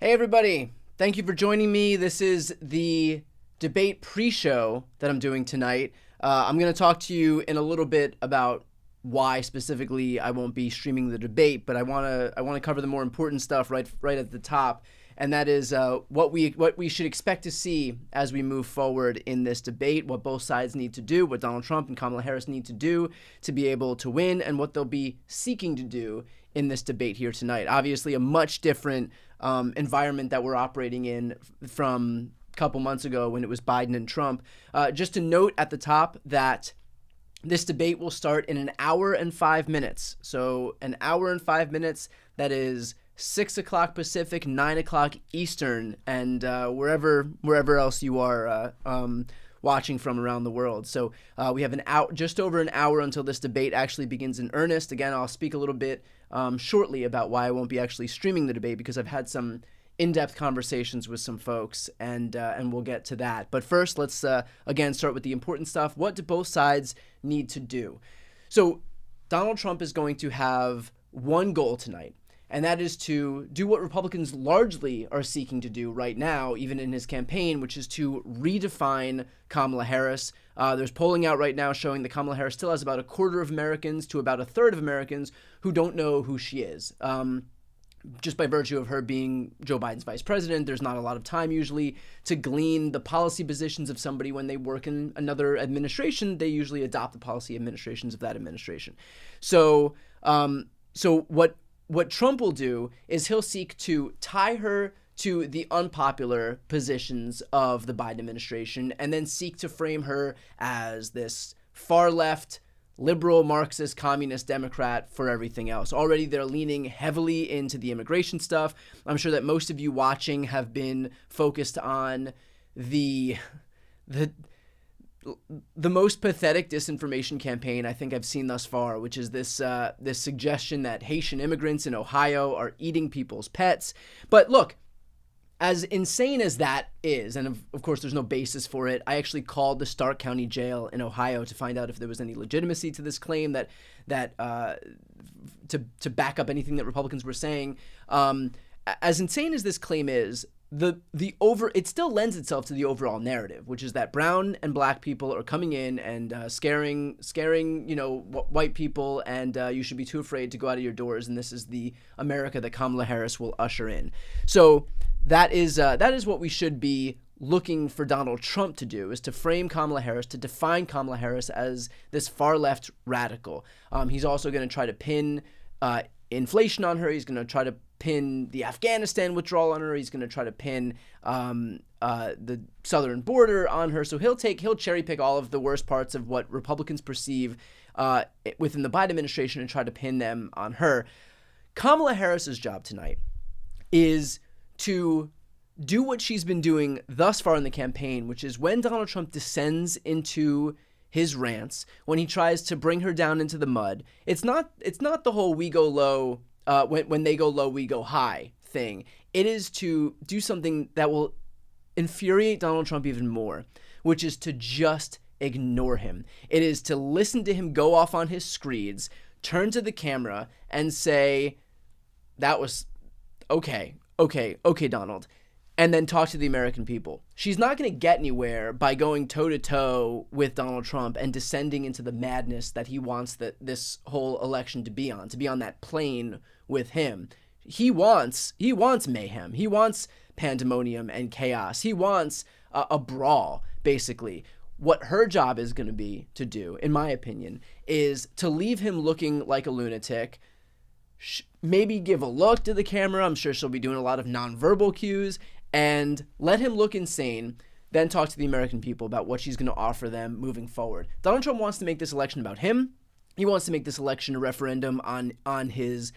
Hey everybody, thank you for joining me. This is the debate pre-show that I'm doing tonight. I'm going to talk to you in a little bit about why specifically I won't be streaming the debate, but I want to cover the more important stuff right at the top, and that is what we should expect to see as we move forward in this debate, what both sides need to do, what Donald Trump and Kamala Harris need to do to be able to win, and what they'll be seeking to do in this debate here tonight. Obviously, a much different environment that we're operating in from a couple months ago when it was Biden and Trump. Just to note at the top that this debate will start in an hour and 5 minutes. So an hour and 5 minutes, that is 6 o'clock Pacific, 9 o'clock Eastern, and wherever else you are watching from around the world. So we have just over an hour until this debate actually begins in earnest. Again, I'll speak a little bit shortly about why I won't be actually streaming the debate, because I've had some in-depth conversations with some folks, and we'll get to that. But first, let's again start with the important stuff. What do both sides need to do? So Donald Trump is going to have one goal tonight, and that is to do what Republicans largely are seeking to do right now, even in his campaign, which is to redefine Kamala Harris. There's polling out right now showing that Kamala Harris still has about a quarter of Americans to about a third of Americans who don't know who she is. Just by virtue of her being Joe Biden's vice president, there's not a lot of time usually to glean the policy positions of somebody. When they work in another administration, they usually adopt the policy administrations of that administration. So what Trump will do is he'll seek to tie her to the unpopular positions of the Biden administration, and then seek to frame her as this far left, liberal, Marxist, communist Democrat for everything else. Already they're leaning heavily into the immigration stuff. I'm sure that most of you watching have been focused on the most pathetic disinformation campaign I think I've seen thus far, which is this suggestion that Haitian immigrants in Ohio are eating people's pets. But look, as insane as that is, and of course there's no basis for it, I actually called the Stark County Jail in Ohio to find out if there was any legitimacy to this claim, that to back up anything that Republicans were saying. As insane as this claim is, it still lends itself to the overall narrative, which is that brown and black people are coming in and scaring white people, and you should be too afraid to go out of your doors, and this is the America that Kamala Harris will usher in. So that is what we should be looking for Donald Trump to do, is to frame Kamala Harris, to define Kamala Harris as this far left radical. He's also going to try to pin inflation on her. He's going to try to pin the Afghanistan withdrawal on her. He's going to try to pin the southern border on her. So he'll cherry pick all of the worst parts of what Republicans perceive within the Biden administration and try to pin them on her. Kamala Harris's job tonight is to do what she's been doing thus far in the campaign, which is when Donald Trump descends into his rants, when he tries to bring her down into the mud. It's not the whole we go low, when they go low, we go high thing. It is to do something that will infuriate Donald Trump even more, which is to just ignore him. It is to listen to him go off on his screeds, turn to the camera and say, that was okay, Donald, and then talk to the American people. She's not going to get anywhere by going toe-to-toe with Donald Trump and descending into the madness that he wants this whole election to be on that plane with him. He wants mayhem. He wants pandemonium and chaos. He wants a brawl, basically. What her job is going to be to do, in my opinion, is to leave him looking like a lunatic, maybe give a look to the camera. I'm sure she'll be doing a lot of nonverbal cues, and let him look insane, then talk to the American people about what she's going to offer them moving forward. Donald Trump wants to make this election about him. He wants to make this election a referendum on his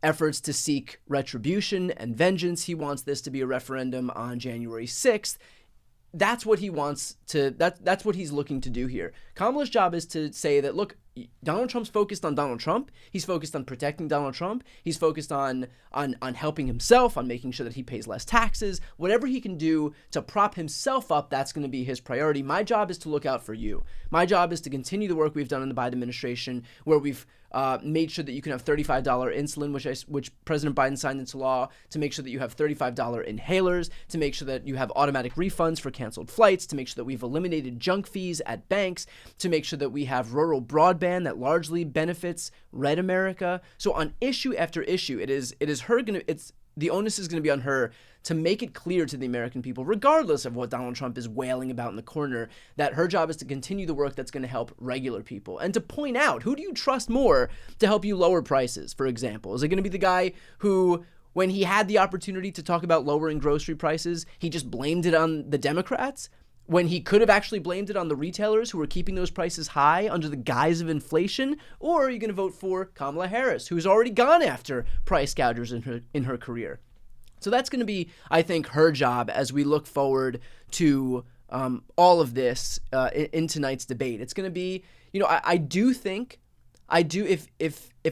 efforts to seek retribution and vengeance. He wants this to be a referendum on January 6th. That's what he wants to, that's what he's looking to do here. Kamala's job is to say that, look, Donald Trump's focused on Donald Trump. He's focused on protecting Donald Trump. He's focused on helping himself, on making sure that he pays less taxes. Whatever he can do to prop himself up, that's going to be his priority. My job is to look out for you. My job is to continue the work we've done in the Biden administration, where we've made sure that you can have $35 insulin, which President Biden signed into law, to make sure that you have $35 inhalers, to make sure that you have automatic refunds for canceled flights, to make sure that we've eliminated junk fees at banks, to make sure that we have rural broadband that largely benefits red America. So on issue after issue, the onus is going to be on her to make it clear to the American people, regardless of what Donald Trump is wailing about in the corner, that her job is to continue the work that's going to help regular people, and to point out, who do you trust more to help you lower prices, for example? Is it going to be the guy who, when he had the opportunity to talk about lowering grocery prices, he just blamed it on the Democrats, when he could have actually blamed it on the retailers who were keeping those prices high under the guise of inflation? Or are you going to vote for Kamala Harris, who's already gone after price gougers in her career? So that's going to be, I think, her job as we look forward to all of this in tonight's debate. It's going to be, if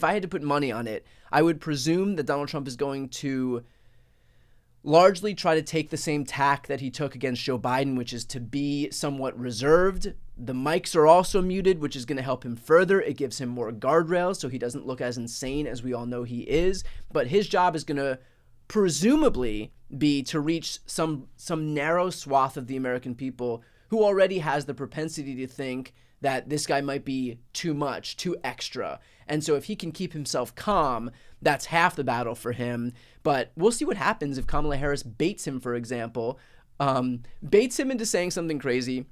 I had to put money on it, I would presume that Donald Trump is going to largely try to take the same tack that he took against Joe Biden, which is to be somewhat reserved. The mics are also muted, which is going to help him further. It gives him more guardrails so he doesn't look as insane as we all know he is. But his job is going to presumably be to reach some narrow swath of the American people who already has the propensity to think that this guy might be too much, too extra. And so if he can keep himself calm, that's half the battle for him. But we'll see what happens if Kamala Harris baits him, for example, baits him into saying something crazy,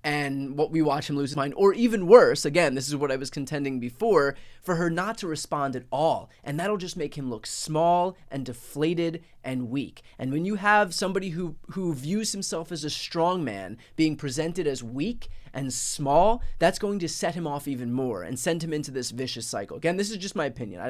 and what we watch him lose his mind, or even worse, again, this is what I was contending before, for her not to respond at all. And that'll just make him look small and deflated and weak. And when you have somebody who views himself as a strong man being presented as weak and small, that's going to set him off even more and send him into this vicious cycle. Again, this is just my opinion.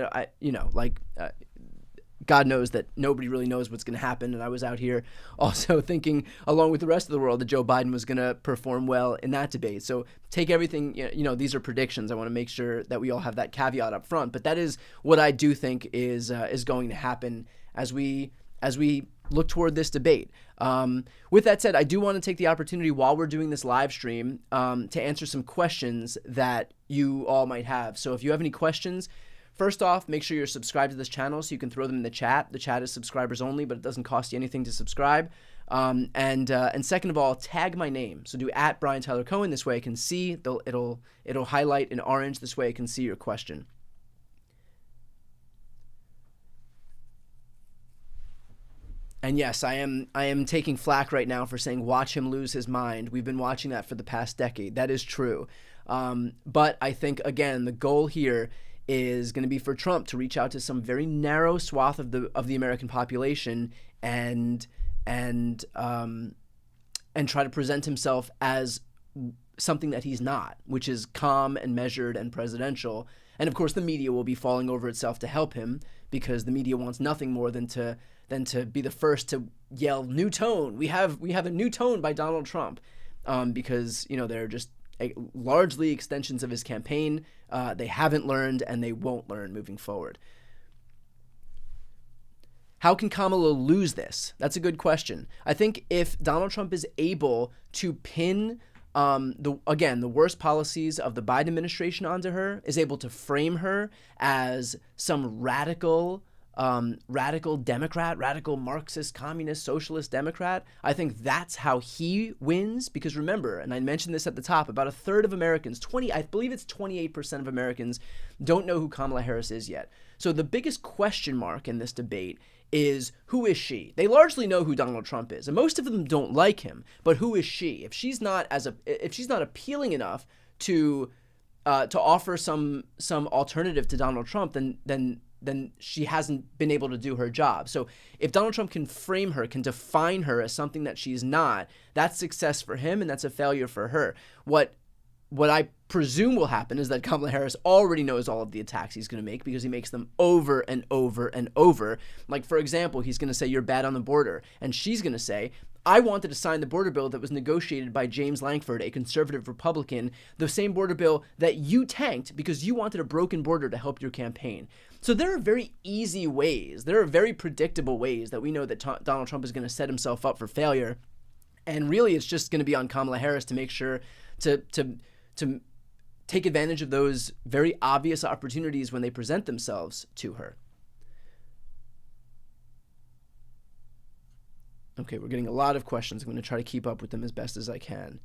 God knows that nobody really knows what's going to happen. And I was out here also thinking, along with the rest of the world, that Joe Biden was going to perform well in that debate. So take everything, these are predictions. I want to make sure that we all have that caveat up front. But that is what I do think is going to happen as we look toward this debate. With that said, I do want to take the opportunity while we're doing this live stream to answer some questions that you all might have. So if you have any questions, first off, make sure you're subscribed to this channel so you can throw them in the chat. The chat is subscribers only, but it doesn't cost you anything to subscribe. And second of all, tag my name. So do @Brian Tyler Cohen. This way I can see. It'll highlight in orange. This way I can see your question. And yes, I am taking flack right now for saying watch him lose his mind. We've been watching that for the past decade. That is true. But I think, again, the goal here is going to be for Trump to reach out to some very narrow swath of the American population and try to present himself as something that he's not, which is calm and measured and presidential. And of course, the media will be falling over itself to help him, because the media wants nothing more than to be the first to yell "new tone." We have a new tone by Donald Trump, because they're just largely extensions of his campaign. They haven't learned, and they won't learn moving forward. How can Kamala lose this? That's a good question. I think if Donald Trump is able to pin the worst policies of the Biden administration onto her, is able to frame her as some radical Democrat, radical Marxist, communist, socialist Democrat, I think that's how he wins. Because remember, and I mentioned this at the top, about a third of Americans, I believe it's 28% of Americans, don't know who Kamala Harris is yet. So the biggest question mark in this debate is, who is she? They largely know who Donald Trump is, and most of them don't like him, but who is she? If she's not appealing enough to offer some alternative to Donald Trump, then she hasn't been able to do her job. So if Donald Trump can frame her, can define her as something that she's not, that's success for him, and that's a failure for her. What I presume will happen is that Kamala Harris already knows all of the attacks he's going to make, because he makes them over and over and over. Like, for example, he's going to say, "You're bad on the border." And she's going to say, "I wanted to sign the border bill that was negotiated by James Lankford, a conservative Republican, the same border bill that you tanked because you wanted a broken border to help your campaign." So there are very easy ways, there are very predictable ways that we know that Donald Trump is going to set himself up for failure. And really, it's just going to be on Kamala Harris to make sure to take advantage of those very obvious opportunities when they present themselves to her. Okay, we're getting a lot of questions. I'm going to try to keep up with them as best as I can.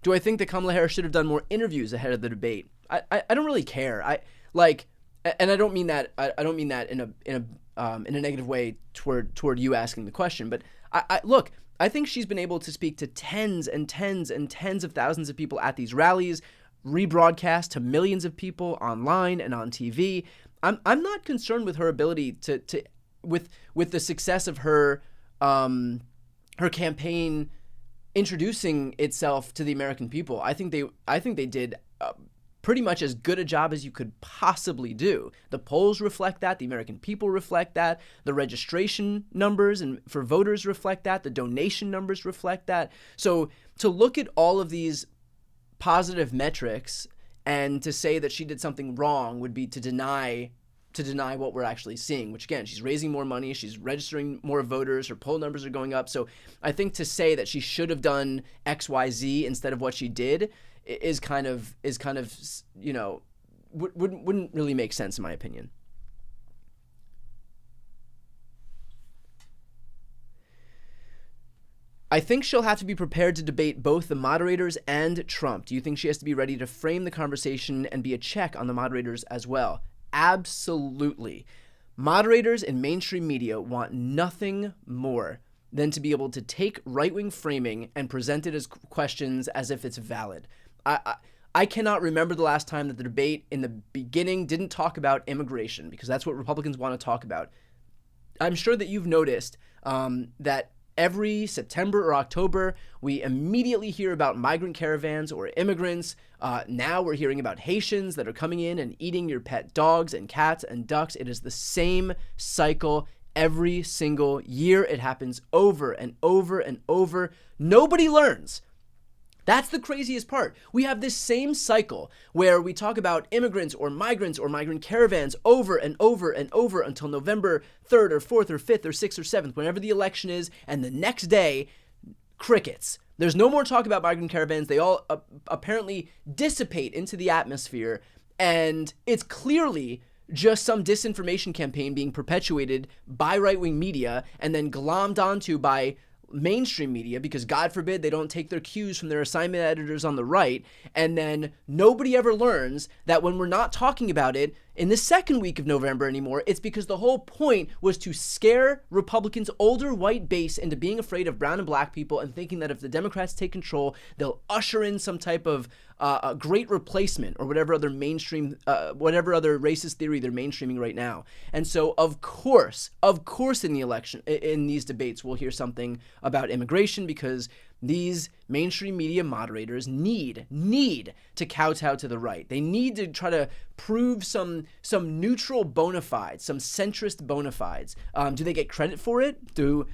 Do I think that Kamala Harris should have done more interviews ahead of the debate? I don't really care. And I don't mean that. I don't mean that in a negative way toward you asking the question. But look, I think she's been able to speak to tens and tens and tens of thousands of people at these rallies, rebroadcast to millions of people online and on TV. I'm not concerned with her ability with the success of her campaign introducing itself to the American people. I think they did pretty much as good a job as you could possibly do. The polls reflect that. The American people reflect that. The registration numbers and for voters reflect that. The donation numbers reflect that. So to look at all of these positive metrics and to say that she did something wrong would be to deny what we're actually seeing, which again, she's raising more money, she's registering more voters, her poll numbers are going up. So I think to say that she should have done XYZ instead of what she did is kind of, you know, wouldn't really make sense in my opinion. I think she'll have to be prepared to debate both the moderators and Trump. Do you think she has to be ready to frame the conversation and be a check on the moderators as well? Absolutely. Moderators in mainstream media want nothing more than to be able to take right-wing framing and present it as questions as if it's valid. I cannot remember the last time that the debate in the beginning didn't talk about immigration, because that's what Republicans want to talk about. I'm sure that you've noticed that every September or October, we immediately hear about migrant caravans or immigrants. Now we're hearing about Haitians that are coming in and eating your pet dogs and cats and ducks. It is the same cycle every single year. It happens over and over and over. Nobody learns. That's the craziest part. We have this same cycle where we talk about immigrants or migrant caravans over and over and over until November 3rd or 4th or 5th or 6th or 7th, whenever the election is, and the next day, crickets. There's no more talk about migrant caravans. They all apparently dissipate into the atmosphere, and it's clearly just some disinformation campaign being perpetuated by right-wing media and then glommed onto by mainstream media, because God forbid they don't take their cues from their assignment editors on the right, and then nobody ever learns that when we're not talking about it in the second week of November anymore, it's because the whole point was to scare Republicans' older white base into being afraid of brown and black people and thinking that if the Democrats take control, they'll usher in some type of a great replacement or whatever other mainstream, whatever other racist theory they're mainstreaming right now. And so, of course, in the election, in these debates, we'll hear something about immigration, because these mainstream media moderators need to kowtow to the right. They need to try to prove some neutral bona fides, some centrist bona fides. Do they get credit for it? Do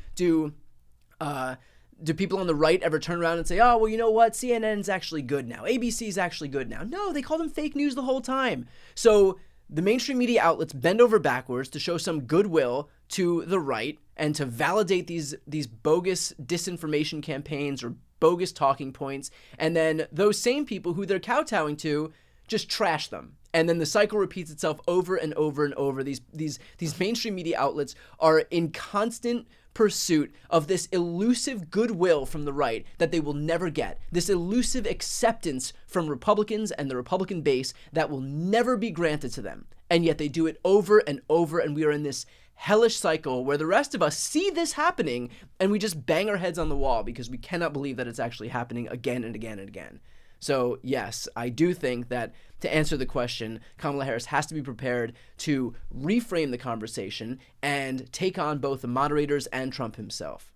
people on the right ever turn around and say, oh, well, you know what? CNN's actually good now. ABC's actually good now. No, they call them fake news the whole time. So the mainstream media outlets bend over backwards to show some goodwill to the right and to validate these bogus disinformation campaigns or bogus talking points. And then those same people who they're kowtowing to just trash them. And then the cycle repeats itself over and over and over. These mainstream media outlets are in constant pursuit of this elusive goodwill from the right that they will never get. This elusive acceptance from Republicans and the Republican base that will never be granted to them. And yet they do it over and over, and we are in this hellish cycle where the rest of us see this happening and we just bang our heads on the wall because we cannot believe that it's actually happening again and again and again. So yes, I do think that to answer the question, Kamala Harris has to be prepared to reframe the conversation and take on both the moderators and Trump himself.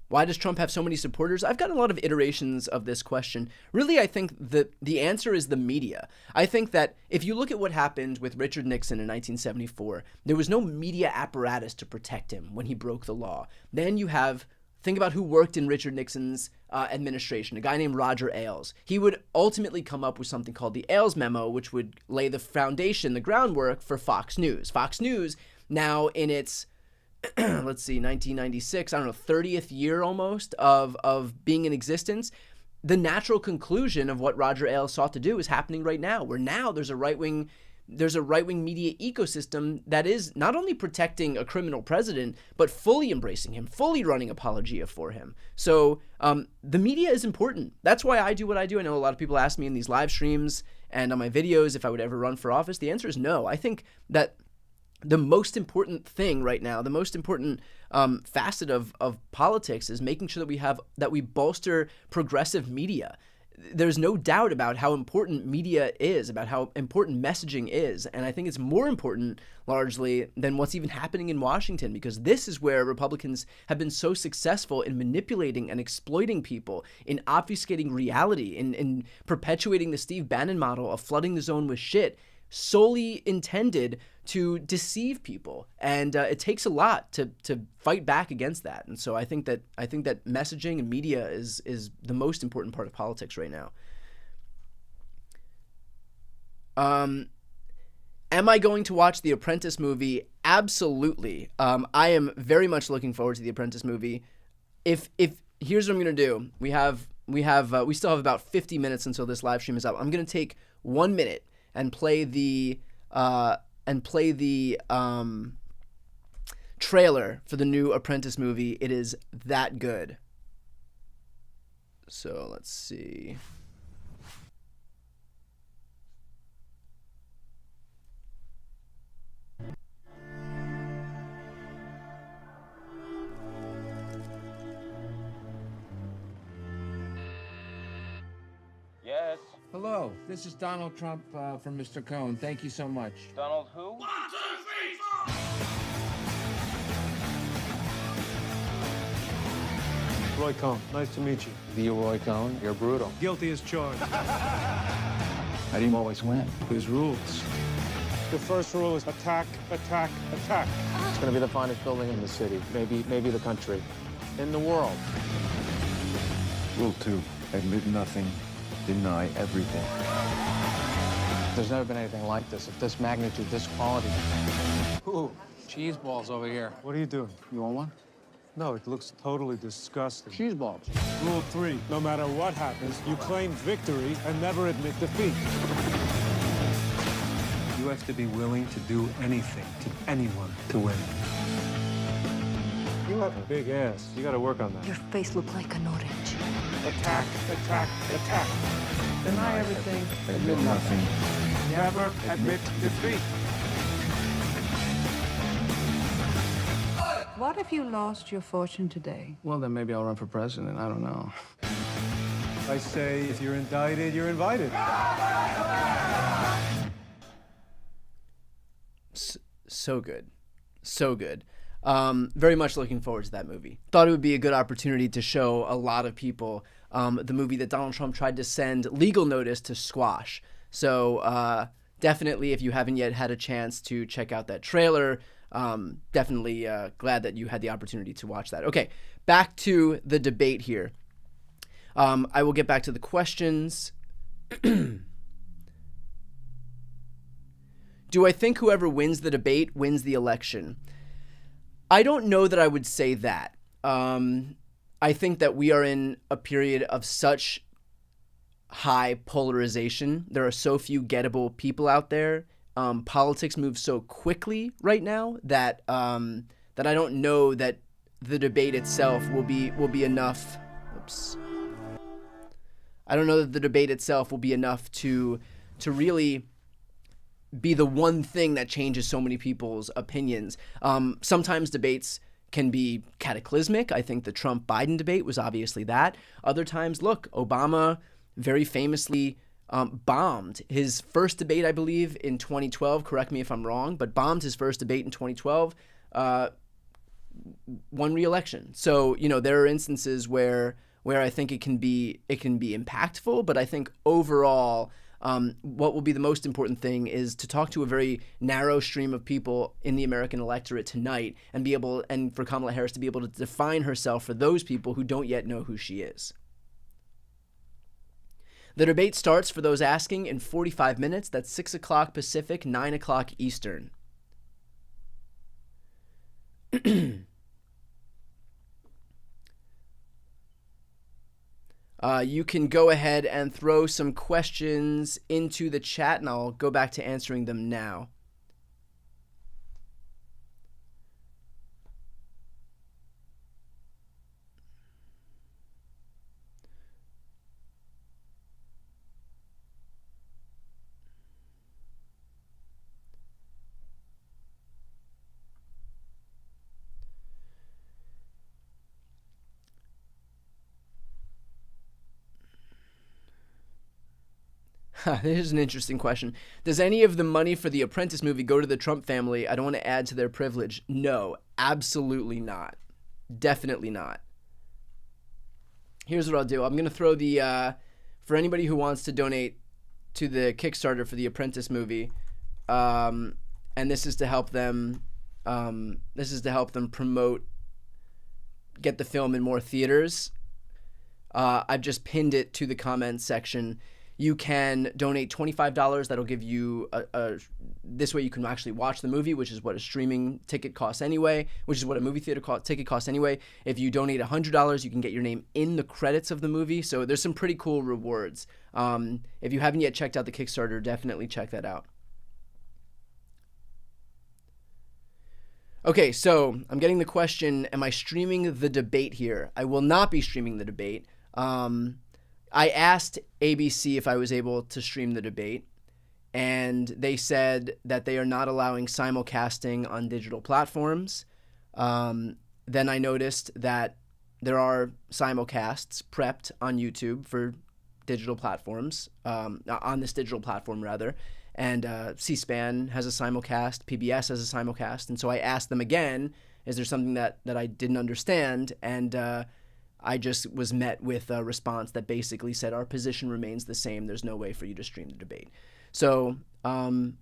Why does Trump have so many supporters? I've gotten a lot of iterations of this question. Really, I think the answer is the media. I think that if you look at what happened with Richard Nixon in 1974, there was no media apparatus to protect him when he broke the law. Then you have think about who worked in Richard Nixon's administration, a guy named Roger Ailes. He would ultimately come up with something called the Ailes Memo, which would lay the foundation, the groundwork for Fox News. Fox News, now in its, let's see, 1996, 30th year almost of being in existence, the natural conclusion of what Roger Ailes sought to do is happening right now, where now there's a right-wing media ecosystem that is not only protecting a criminal president, but fully embracing him, fully running apologia for him. So the media is important. That's why I do what I do. I know a lot of people ask me in these live streams and on my videos if I would ever run for office. The answer is no. I think that the most important thing right now, the most important facet of politics is making sure that we bolster progressive media. There's no doubt about how important media is, about how important messaging is. And I think it's more important largely than what's even happening in Washington, because this is where Republicans have been so successful in manipulating and exploiting people, in obfuscating reality, in perpetuating the Steve Bannon model of flooding the zone with shit, solely intended to deceive people. And it takes a lot to fight back against that. And so I think that messaging and media is the most important part of politics right now. Am I going to watch the Apprentice movie? Absolutely. I am very much looking forward to the Apprentice movie. If here's what I'm going to do. We still have about 50 minutes until this live stream is up. I'm going to take 1 minute and play the trailer for the new Apprentice movie. It is that good. So let's see. Yes. Hello, this is Donald Trump from Mr. Cohen. Thank you so much. Donald who? 1, 2, 3, 4. Roy Cohn, nice to meet you. The Roy Cohn, you're brutal. Guilty as charged. How do you always win? There's rules. The first rule is attack, attack, attack. It's going to be the finest building in the city, maybe the country, in the world. Rule 2, admit nothing, deny everything. There's never been anything like this, of this magnitude, this quality. Ooh, cheese balls over here. What are you doing? You want one? No, it looks totally disgusting. Cheese balls. Rule 3, no matter what happens, you claim victory and never admit defeat. You have to be willing to do anything to anyone to win. You have a big ass. You gotta work on that. Your face looked like an orange. Attack, attack, attack. Deny everything. Admit nothing. Never admit defeat. What if you lost your fortune today? Well, then maybe I'll run for president. I don't know. I say, if you're indicted, you're invited. So good. So good. Very much looking forward to that movie. Thought it would be a good opportunity to show a lot of people the movie that Donald Trump tried to send legal notice to squash. So definitely, if you haven't yet had a chance to check out that trailer, definitely glad that you had the opportunity to watch that. Okay, back to the debate here. I will get back to the questions. Do I think whoever wins the debate wins the election? I don't know that I would say that. I think that we are in a period of such high polarization. There are so few gettable people out there. Politics moves so quickly right now that that I don't know that the debate itself will be enough. Oops. I don't know that the debate itself will be enough to really be the one thing that changes so many people's opinions. Sometimes debates can be cataclysmic. I think the Trump-Biden debate was obviously that. Other times, look, Obama very famously bombed his first debate, I believe, in 2012. Correct me if I'm wrong, but bombed his first debate in 2012, won re-election. So, there are instances where I think it can be impactful, but I think overall, What will be the most important thing is to talk to a very narrow stream of people in the American electorate tonight and for Kamala Harris to be able to define herself for those people who don't yet know who she is. The debate starts, for those asking, in 45 minutes. That's 6 o'clock Pacific, 9 o'clock Eastern. You can go ahead and throw some questions into the chat, and I'll go back to answering them now. Here's an interesting question. Does any of the money for the Apprentice movie go to the Trump family? I don't want to add to their privilege. No, absolutely not. Definitely not. Here's what I'll do. I'm going to throw for anybody who wants to donate to the Kickstarter for the Apprentice movie, and this is to help them, promote, get the film in more theaters. I've just pinned it to the comments section. You can donate $25. That'll give you this way you can actually watch the movie, which is what a streaming ticket costs anyway, which is what a movie theater ticket costs anyway. If you donate $100, you can get your name in the credits of the movie. So there's some pretty cool rewards. If you haven't yet checked out the Kickstarter, definitely check that out. Okay, so I'm getting the question, am I streaming the debate here? I will not be streaming the debate. I asked ABC if I was able to stream the debate, and they said that they are not allowing simulcasting on digital platforms. Then I noticed that there are simulcasts prepped on YouTube for digital platforms, on this digital platform rather, and C-SPAN has a simulcast, PBS has a simulcast, and so I asked them again, is there something that I didn't understand? And I just was met with a response that basically said our position remains the same. There's no way for you to stream the debate. So, not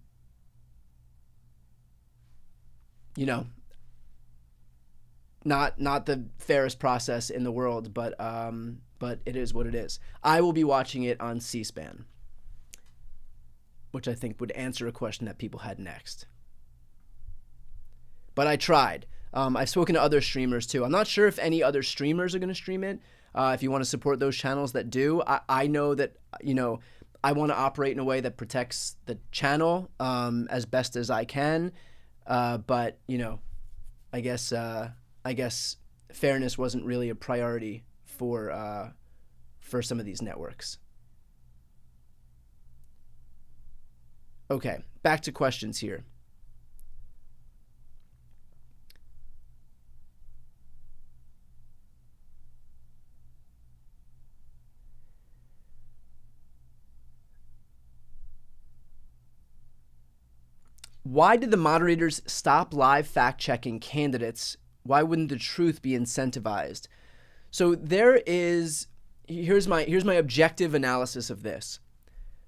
the fairest process in the world, but it is what it is. I will be watching it on C-SPAN, which I think would answer a question that people had next. But I tried. I've spoken to other streamers too. I'm not sure if any other streamers are going to stream it. If you want to support those channels that do, I know that, I want to operate in a way that protects the channel as best as I can. But, I guess fairness wasn't really a priority for some of these networks. Okay, back to questions here. Why did the moderators stop live fact-checking candidates? Why wouldn't the truth be incentivized? So here's my objective analysis of this.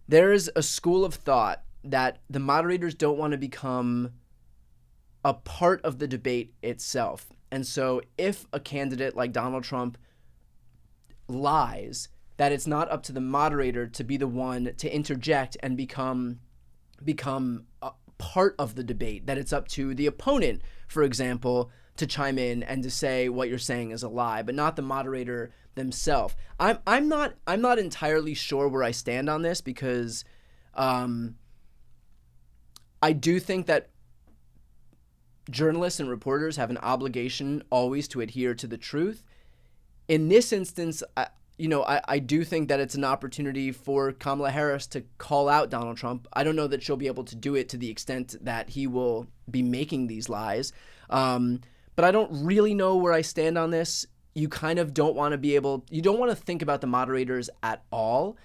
There is a school of thought that the moderators don't want to become a part of the debate itself. And so if a candidate like Donald Trump lies, that it's not up to the moderator to be the one to interject and become a part of the debate, that it's up to the opponent, for example, to chime in and to say what you're saying is a lie, but not the moderator themselves. I'm not entirely sure where I stand on this, because I do think that journalists and reporters have an obligation always to adhere to the truth. In this instance, I do think that it's an opportunity for Kamala Harris to call out Donald Trump. I don't know that she'll be able to do it to the extent that he will be making these lies. But I don't really know where I stand on this. You kind of don't want to you don't want to think about the moderators at all.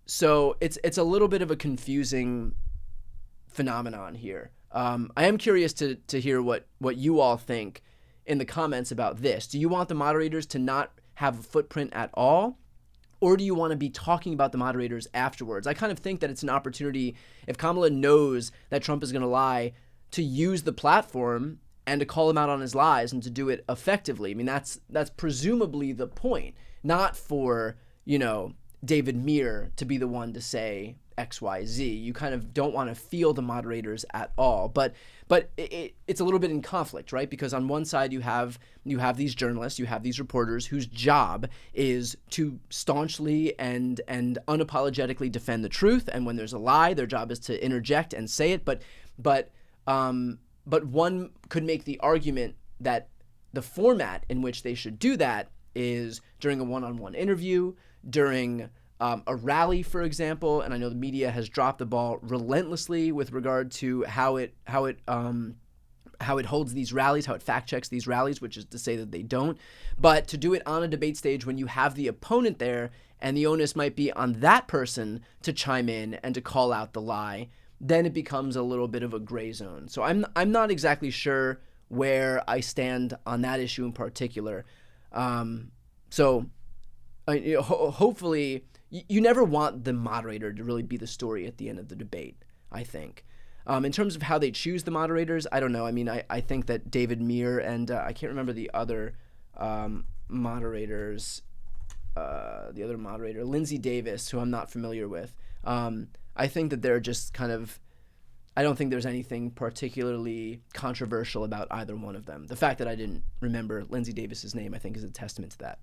So it's a little bit of a confusing phenomenon here. I am curious to hear what you all think in the comments about this. Do you want the moderators to not have a footprint at all? Or do you want to be talking about the moderators afterwards? I kind of think that it's an opportunity, if Kamala knows that Trump is going to lie, to use the platform and to call him out on his lies and to do it effectively. I mean, that's presumably the point, not for, David Muir to be the one to say XYZ. You kind of don't want to feel the moderators at all. But it's a little bit in conflict, right? Because on one side you have these journalists, you have these reporters whose job is to staunchly and unapologetically defend the truth. And when there's a lie, their job is to interject and say it. But one could make the argument that the format in which they should do that is during a one-on-one interview, during a rally, for example. And I know the media has dropped the ball relentlessly with regard to how it holds these rallies, how it fact checks these rallies, which is to say that they don't. But to do it on a debate stage when you have the opponent there, and the onus might be on that person to chime in and to call out the lie, then it becomes a little bit of a gray zone. So I'm not exactly sure where I stand on that issue in particular. Hopefully, you never want the moderator to really be the story at the end of the debate, I think. In terms of how they choose the moderators, I don't know. I mean, I think that David Muir and I can't remember the other moderators, the other moderator, Lindsay Davis, who I'm not familiar with. I think that they're just kind of, I don't think there's anything particularly controversial about either one of them. The fact that I didn't remember Lindsay Davis's name, I think, is a testament to that.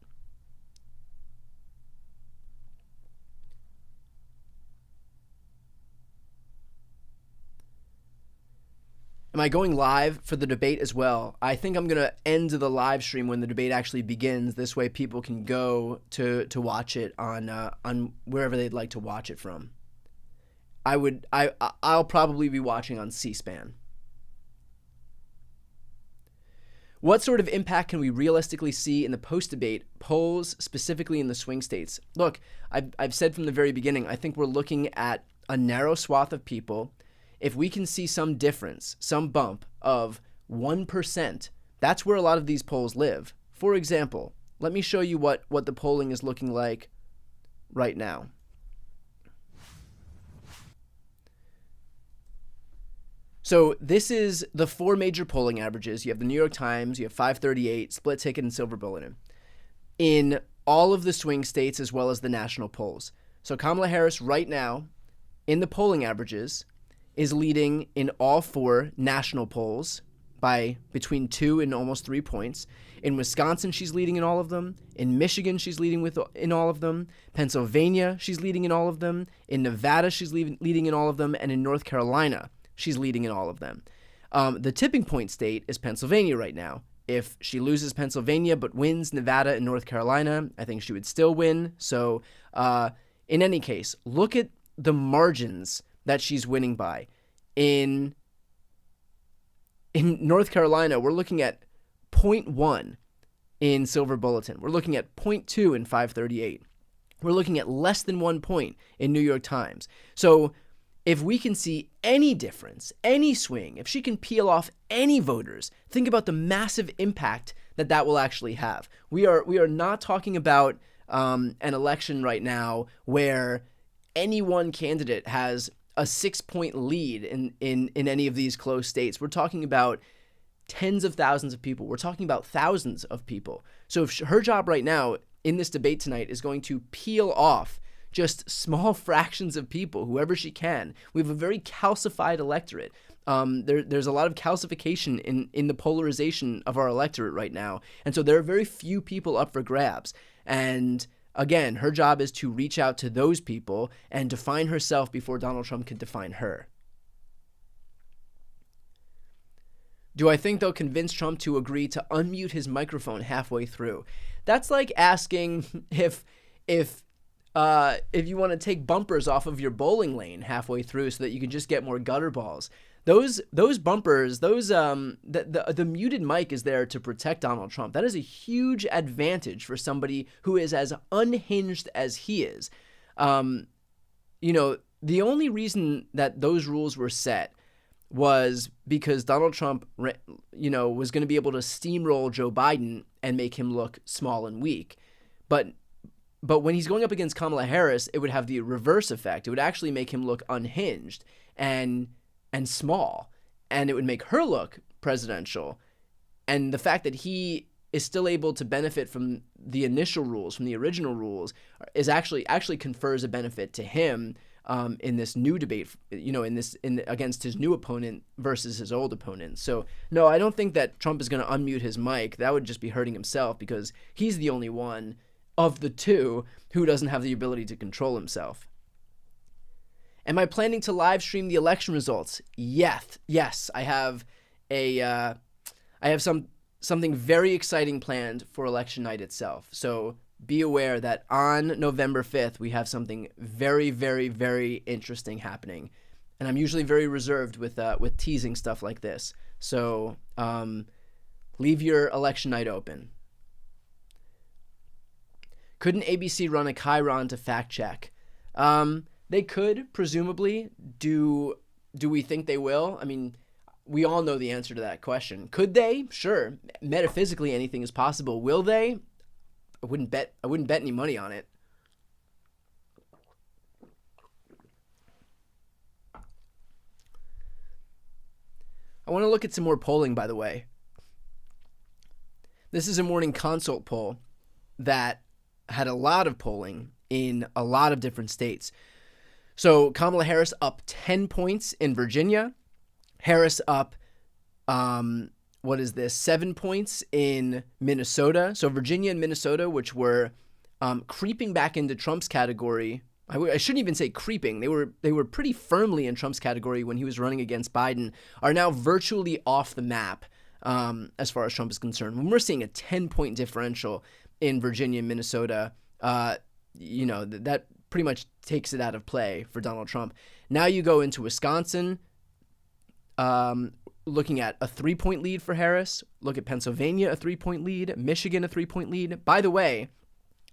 Am I going live for the debate as well? I think I'm going to end the live stream when the debate actually begins. This way people can go to watch it on wherever they'd like to watch it from. I'll probably be watching on C-SPAN. What sort of impact can we realistically see in the post-debate polls, specifically in the swing states? Look, I've said from the very beginning, I think we're looking at a narrow swath of people. If we can see some difference, some bump of 1%, that's where a lot of these polls live. For example, let me show you what the polling is looking like right now. So this is the four major polling averages. You have the New York Times, you have 538, Split Ticket, and Silver Bulletin in all of the swing states as well as the national polls. So Kamala Harris right now in the polling averages is leading in all four national polls by between 2 and almost 3 points. In Wisconsin, she's leading in all of them. In Michigan, she's leading in all of them. Pennsylvania, she's leading in all of them. In Nevada, she's leading in all of them. And in North Carolina, she's leading in all of them. The tipping point state is Pennsylvania right now. If she loses Pennsylvania but wins Nevada and North Carolina, I think she would still win. So in any case, look at the margins that she's winning by. In North Carolina, we're looking at 0.1 in Silver Bulletin. We're looking at 0.2 in 538. We're looking at less than 1 point in New York Times. So if we can see any difference, any swing, if she can peel off any voters, think about the massive impact that will actually have. We are not talking about an election right now where any one candidate has a 6-point lead in any of these close states. We're talking about tens of thousands of people. We're talking about thousands of people. So if her job right now in this debate tonight is going to peel off just small fractions of people, whoever she can. We have a very calcified electorate. There's a lot of calcification in the polarization of our electorate right now. And so there are very few people up for grabs. And again, her job is to reach out to those people and define herself before Donald Trump can define her. Do I think they'll convince Trump to agree to unmute his microphone halfway through? That's like asking if you want to take bumpers off of your bowling lane halfway through so that you can just get more gutter balls. Those bumpers, the muted mic is there to protect Donald Trump. That is a huge advantage for somebody who is as unhinged as he is. The only reason that those rules were set was because Donald Trump, was going to be able to steamroll Joe Biden and make him look small and weak. But But when he's going up against Kamala Harris, it would have the reverse effect. It would actually make him look unhinged and small, and it would make her look presidential. And the fact that he is still able to benefit from the initial rules, from the original rules, is actually confers a benefit to him in this new debate, against his new opponent versus his old opponent. So no, I don't think that Trump is going to unmute his mic. That would just be hurting himself, because he's the only one of the two who doesn't have the ability to control himself. Am I planning to live stream the election results? Yes. I have something very exciting planned for election night itself. So be aware that on November 5th, we have something very, very, very interesting happening. And I'm usually very reserved with teasing stuff like this. So leave your election night open. Couldn't ABC run a Chiron to fact check? They could, presumably. Do we think they will? I mean, we all know the answer to that question. Could they? Sure. Metaphysically, anything is possible. Will they? I wouldn't bet any money on it. I want to look at some more polling, by the way. This is a Morning Consult poll that had a lot of polling in a lot of different states. So Kamala Harris up 10 points in Virginia. Harris up, 7 points in Minnesota. So Virginia and Minnesota, which were creeping back into Trump's category. I shouldn't even say creeping. They were pretty firmly in Trump's category when he was running against Biden, are now virtually off the map as far as Trump is concerned. When we're seeing a 10-point differential in Virginia and Minnesota, that pretty much takes it out of play for Donald Trump. Now you go into Wisconsin, looking at a 3-point lead for Harris. Look at Pennsylvania, a 3-point lead. Michigan, a 3-point lead. By the way,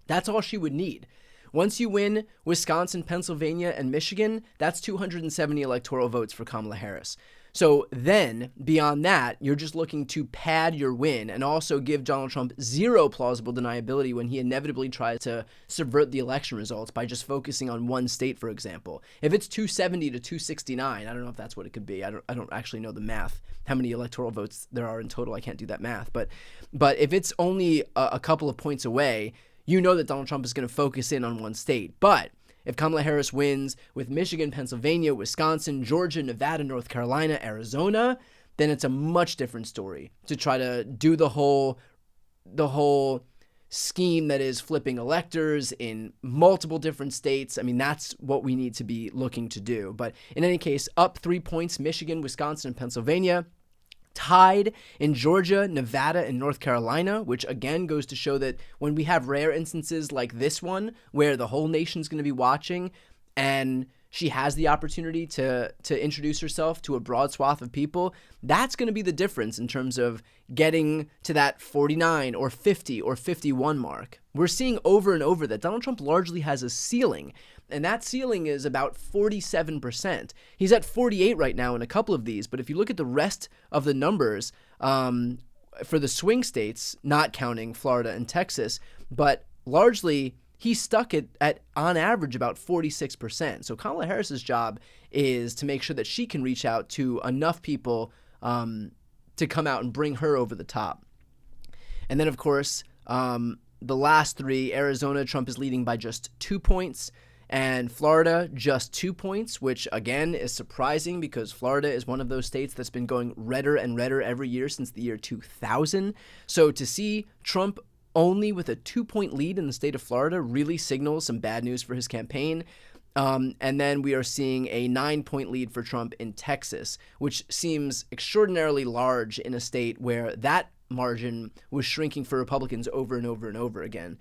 that's all she would need. Once you win Wisconsin, Pennsylvania, and Michigan, that's 270 electoral votes for Kamala Harris. So then, beyond that, you're just looking to pad your win and also give Donald Trump zero plausible deniability when he inevitably tries to subvert the election results by just focusing on one state, for example. If it's 270 to 269, I don't know if that's what it could be. I don't actually know the math, how many electoral votes there are in total. I can't do that math. But if it's only a couple of points away, you know that Donald Trump is going to focus in on one state. But if Kamala Harris wins with Michigan, Pennsylvania, Wisconsin, Georgia, Nevada, North Carolina, Arizona, then it's a much different story to try to do the whole scheme that is flipping electors in multiple different states. I mean, that's what we need to be looking to do. But in any case, up 3 points, Michigan, Wisconsin, and Pennsylvania. Tied in Georgia, Nevada, and North Carolina, which again goes to show that when we have rare instances like this one, where the whole nation's going to be watching and she has the opportunity to introduce herself to a broad swath of people, that's going to be the difference in terms of getting to that 49 or 50 or 51 mark. We're seeing over and over that Donald Trump largely has a ceiling, and that ceiling is about 47%. He's at 48 right now in a couple of these, but if you look at the rest of the numbers for the swing states, not counting Florida and Texas, but largely he's stuck at on average about 46%. So Kamala Harris's job is to make sure that she can reach out to enough people to come out and bring her over the top. And then, of course, the last three, Arizona, Trump is leading by just 2 points, and Florida, just 2 points, which, again, is surprising because Florida is one of those states that's been going redder and redder every year since the year 2000. So to see Trump only with a 2-point lead in the state of Florida really signals some bad news for his campaign. And then we are seeing a 9-point lead for Trump in Texas, which seems extraordinarily large in a state where that margin was shrinking for Republicans over and over and over again.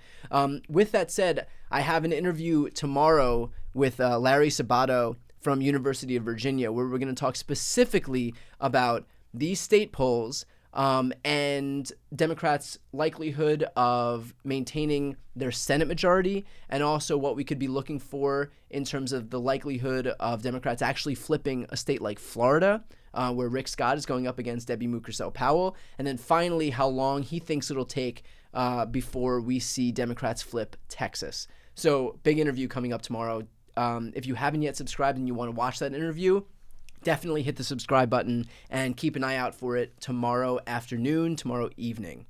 With that said, I have an interview tomorrow with Larry Sabato from University of Virginia, where we're going to talk specifically about these state polls and Democrats' likelihood of maintaining their Senate majority, and also what we could be looking for in terms of the likelihood of Democrats actually flipping a state like Florida, where Rick Scott is going up against Debbie Mukersel-Powell, and then finally how long he thinks it'll take before we see Democrats flip Texas. So big interview coming up tomorrow. If you haven't yet subscribed and you want to watch that interview, definitely hit the subscribe button and keep an eye out for it tomorrow afternoon, tomorrow evening.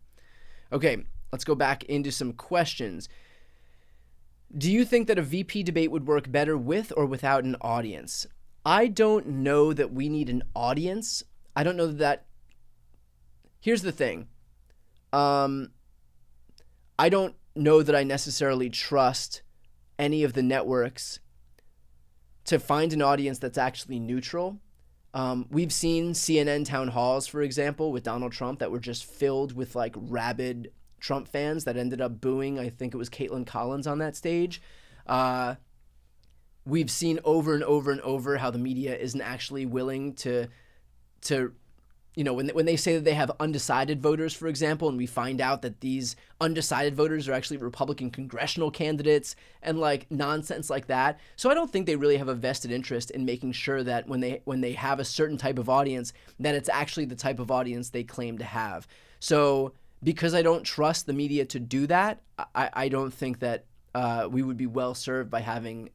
Okay, let's go back into some questions. Do you think that a VP debate would work better with or without an audience? I don't know that we need an audience. I don't know that. Here's the thing. I don't know that I necessarily trust any of the networks to find an audience that's actually neutral. We've seen CNN town halls, for example, with Donald Trump that were just filled with like rabid Trump fans that ended up booing. I think it was Caitlin Collins on that stage. We've seen over and over and over how the media isn't actually willing to when they say that they have undecided voters, for example, and we find out that these undecided voters are actually Republican congressional candidates and like nonsense like that. So I don't think they really have a vested interest in making sure that when they have a certain type of audience, that it's actually the type of audience they claim to have. So because I don't trust the media to do that, I don't think that we would be well served by having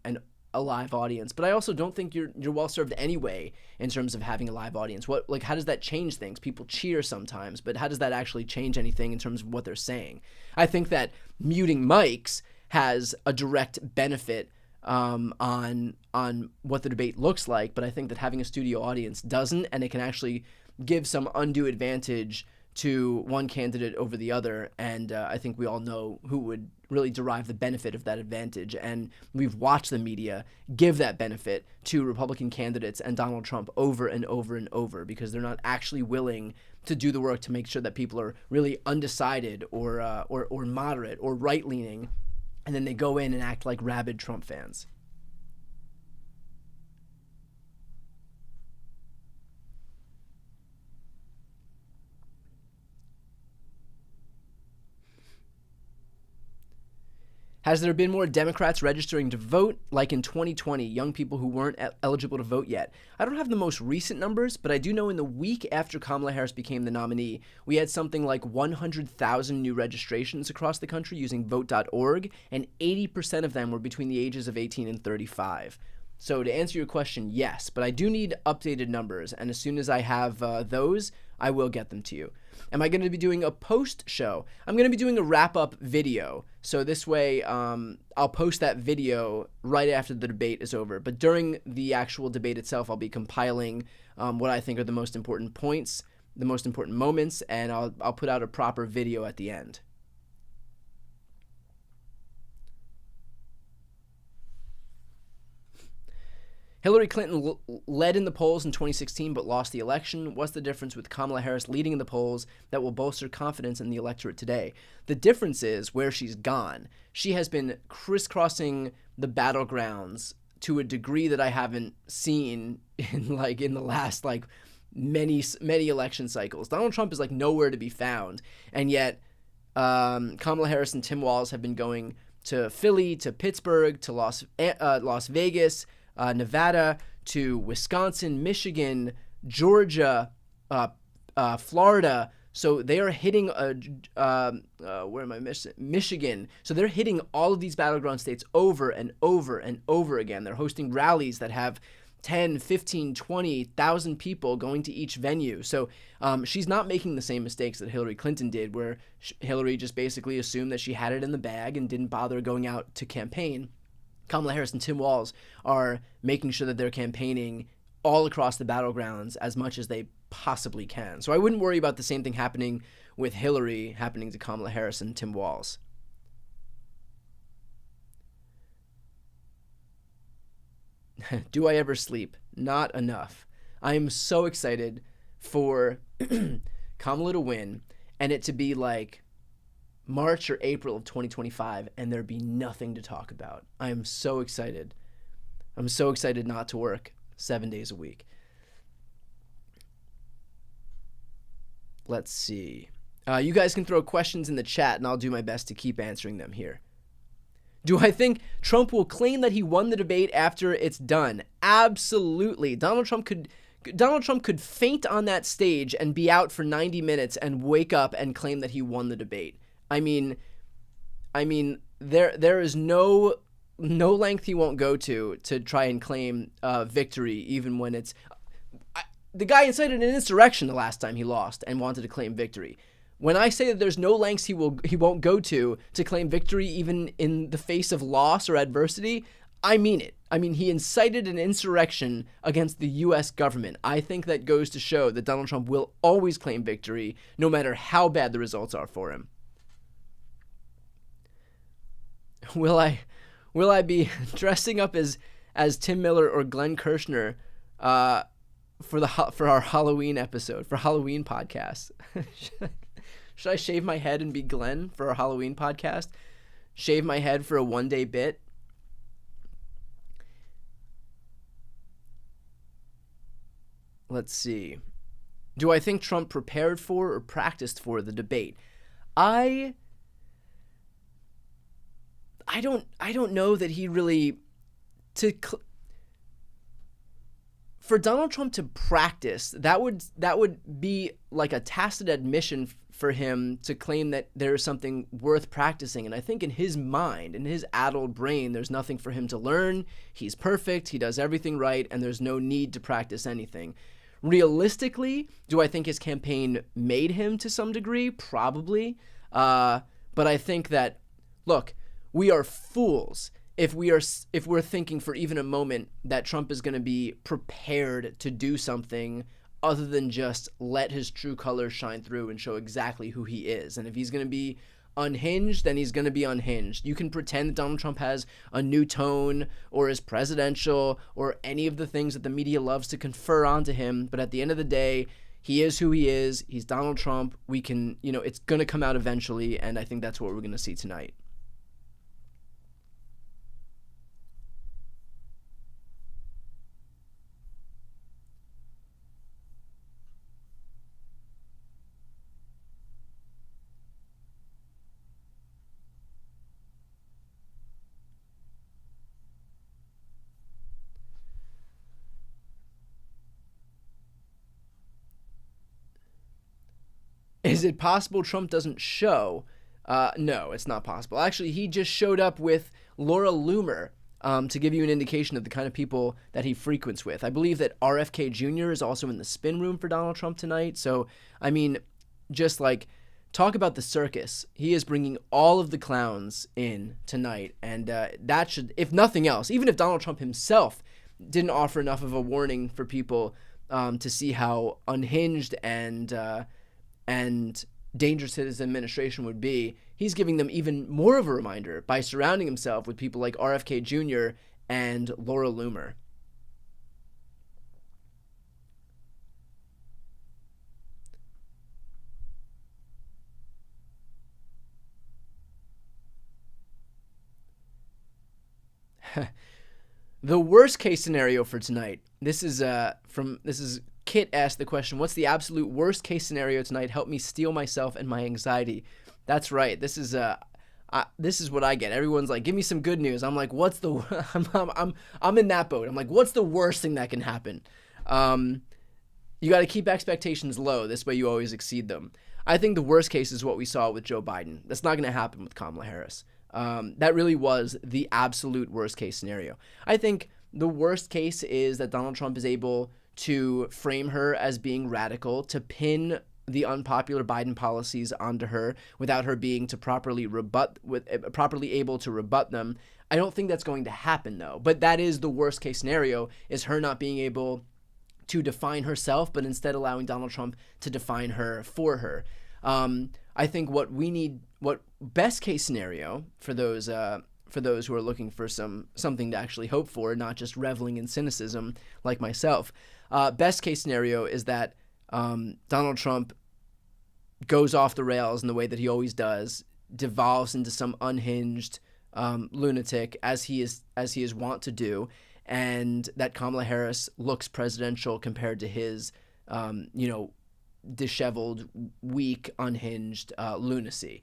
a live audience. But I also don't think you're well served anyway in terms of having a live audience. How does that change things? People cheer sometimes, but how does that actually change anything in terms of what they're saying? I think that muting mics has a direct benefit on what the debate looks like, but I think that having a studio audience doesn't, and it can actually give some undue advantage to one candidate over the other, and I think we all know who would really derive the benefit of that advantage, and we've watched the media give that benefit to Republican candidates and Donald Trump over and over and over because they're not actually willing to do the work to make sure that people are really undecided or moderate or right-leaning, and then they go in and act like rabid Trump fans. Has there been more Democrats registering to vote like in 2020, young people who weren't eligible to vote yet? I don't have the most recent numbers, but I do know in the week after Kamala Harris became the nominee, we had something like 100,000 new registrations across the country using vote.org, and 80% of them were between the ages of 18 and 35. So to answer your question, yes, but I do need updated numbers, and as soon as I have those, I will get them to you. Am I going to be doing a post show? I'm going to be doing a wrap-up video. So this way, I'll post that video right after the debate is over. But during the actual debate itself, I'll be compiling what I think are the most important points, the most important moments, and I'll put out a proper video at the end. Hillary Clinton led in the polls in 2016 but lost the election. What's the difference with Kamala Harris leading in the polls that will bolster confidence in the electorate today? The difference is where she's gone. She has been crisscrossing the battlegrounds to a degree that I haven't seen in the last many election cycles. Donald Trump is nowhere to be found, and yet Kamala Harris and Tim Walz have been going to Philly, to Pittsburgh, to Las Vegas, Nevada, to Wisconsin, Michigan, Georgia, Florida. So they are hitting Michigan. So they're hitting all of these battleground states over and over and over again. They're hosting rallies that have 10, 15, 20,000 people going to each venue. So she's not making the same mistakes that Hillary Clinton did, where Hillary just basically assumed that she had it in the bag and didn't bother going out to campaign. Kamala Harris and Tim Walz are making sure that they're campaigning all across the battlegrounds as much as they possibly can. So I wouldn't worry about the same thing happening with Hillary happening to Kamala Harris and Tim Walz. Do I ever sleep? Not enough. I am so excited for Kamala to win and it to be like March or April of 2025 and there be nothing to talk about. I am so excited. I'm so excited not to work 7 days a week. Let's see. You guys can throw questions in the chat and I'll do my best to keep answering them here. Do I think Trump will claim that he won the debate after it's done? Absolutely. Donald Trump could faint on that stage and be out for 90 minutes and wake up and claim that he won the debate. I mean, there is no length he won't go to try and claim victory, even when it's the guy incited an insurrection the last time he lost and wanted to claim victory. When I say that there's no lengths he won't go to claim victory, even in the face of loss or adversity, I mean it. I mean, he incited an insurrection against the U.S. government. I think that goes to show that Donald Trump will always claim victory, no matter how bad the results are for him. Will I be dressing up as Tim Miller or Glenn Kirshner for our Halloween episode, for Halloween podcast? Should I shave my head and be Glenn for our Halloween podcast? Shave my head for a one-day bit? Let's see. Do I think Trump prepared for or practiced for the debate? I don't know that he really for Donald Trump to practice, that would be like a tacit admission for him to claim that there is something worth practicing. And I think in his mind, in his addled brain, there's nothing for him to learn. He's perfect. He does everything right, and there's no need to practice anything. Realistically, do I think his campaign made him to some degree? Probably. But I think that, look, we are fools if we're thinking for even a moment that Trump is going to be prepared to do something other than just let his true colors shine through and show exactly who he is. And if he's going to be unhinged, then he's going to be unhinged. You can pretend that Donald Trump has a new tone or is presidential or any of the things that the media loves to confer onto him, but at the end of the day, he is who he is. He's Donald Trump. We can, it's going to come out eventually, and I think that's what we're going to see tonight. Is it possible Trump doesn't show? No, it's not possible. Actually, he just showed up with Laura Loomer to give you an indication of the kind of people that he frequents with. I believe that RFK Jr. is also in the spin room for Donald Trump tonight. So, I mean, just like, talk about the circus. He is bringing all of the clowns in tonight. And that should, if nothing else, even if Donald Trump himself didn't offer enough of a warning for people to see how unhinged and dangerous his administration would be, he's giving them even more of a reminder by surrounding himself with people like RFK Jr. and Laura Loomer. The worst case scenario for tonight. This is Kit asked the question, what's the absolute worst case scenario tonight? Help me steel myself and my anxiety. That's right. This is what I get. Everyone's like, give me some good news. I'm like, what's the I'm in that boat. I'm like, what's the worst thing that can happen? You got to keep expectations low. This way you always exceed them. I think the worst case is what we saw with Joe Biden. That's not going to happen with Kamala Harris. That really was the absolute worst case scenario. I think the worst case is that Donald Trump is able to frame her as being radical, to pin the unpopular Biden policies onto her without her being properly able to rebut them. I don't think that's going to happen, though. But that is the worst case scenario, is her not being able to define herself, but instead allowing Donald Trump to define her for her. I think what best case scenario for those who are looking for something to actually hope for, not just reveling in cynicism like myself. Best case scenario is that Donald Trump goes off the rails in the way that he always does, devolves into some unhinged lunatic as he is wont to do, and that Kamala Harris looks presidential compared to his disheveled, weak, unhinged lunacy.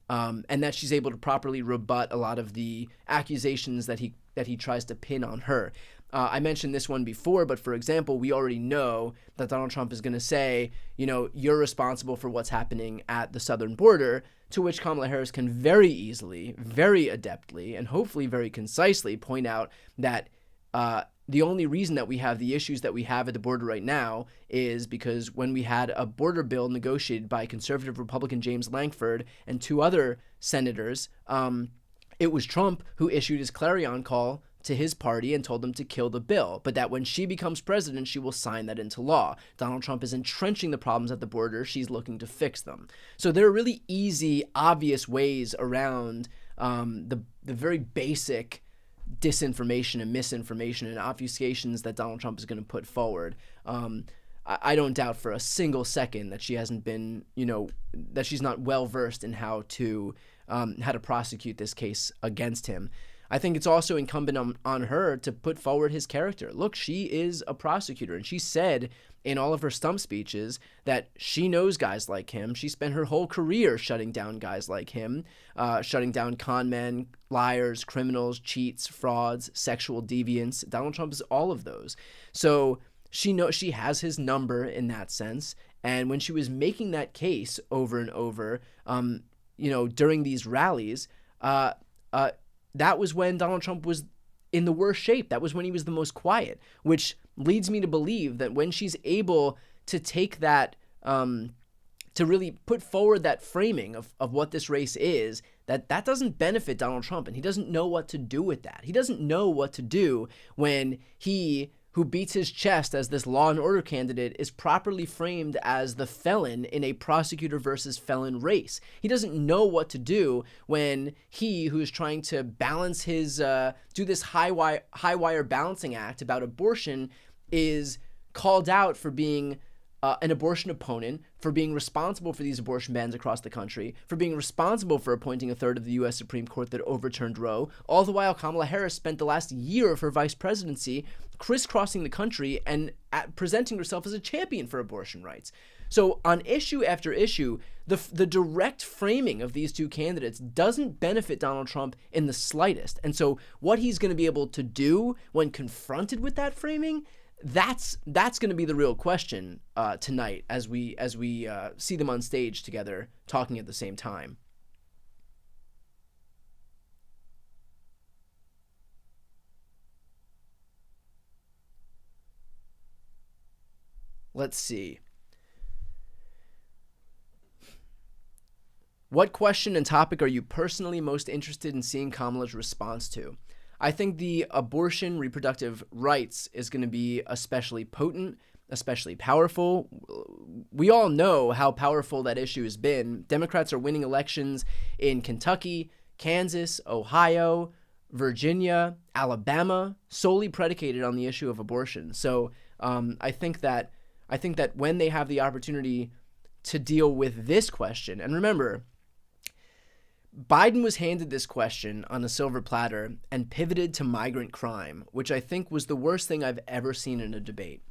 And that she's able to properly rebut a lot of the accusations that he tries to pin on her. I mentioned this one before, but for example, we already know that Donald Trump is going to say, you're responsible for what's happening at the southern border, to which Kamala Harris can very easily, very adeptly, and hopefully very concisely point out that the only reason that we have the issues that we have at the border right now is because when we had a border bill negotiated by conservative Republican James Lankford and 2 other senators, it was Trump who issued his clarion call to his party and told them to kill the bill, but that when she becomes president, she will sign that into law. Donald Trump is entrenching the problems at the border. She's looking to fix them. So there are really easy, obvious ways around the very basic disinformation and misinformation and obfuscations that Donald Trump is going to put forward. I don't doubt for a single second that she hasn't been, that she's not well versed in how to prosecute this case against him. I think it's also incumbent on her to put forward his character. Look, she is a prosecutor, and she said in all of her stump speeches that she knows guys like him. She spent her whole career shutting down guys like him, shutting down con men, liars, criminals, cheats, frauds, sexual deviants. Donald Trump is all of those. So she knows she has his number in that sense. And when she was making that case over and over, during these rallies, that was when Donald Trump was in the worst shape. That was when he was the most quiet, which leads me to believe that when she's able to take that, to really put forward that framing of what this race is, that doesn't benefit Donald Trump, and he doesn't know what to do with that. He doesn't know what to do when he, who beats his chest as this law and order candidate, is properly framed as the felon in a prosecutor versus felon race. He doesn't know what to do when he, who's trying to balance his, do this high wire balancing act about abortion, is called out for being an abortion opponent, for being responsible for these abortion bans across the country, for being responsible for appointing a third of the U.S. Supreme Court that overturned Roe, all the while Kamala Harris spent the last year of her vice presidency crisscrossing the country and presenting herself as a champion for abortion rights. So on issue after issue, the direct framing of these 2 candidates doesn't benefit Donald Trump in the slightest. And so what he's going to be able to do when confronted with that framing, that's going to be the real question tonight as we see them on stage together talking at the same time. Let's see. What question and topic are you personally most interested in seeing Kamala's response to? I think the abortion, reproductive rights is going to be especially potent, especially powerful. We all know how powerful that issue has been. Democrats are winning elections in Kentucky, Kansas, Ohio, Virginia, Alabama, solely predicated on the issue of abortion. So I think that when they have the opportunity to deal with this question, and remember, Biden was handed this question on a silver platter and pivoted to migrant crime, which I think was the worst thing I've ever seen in a debate.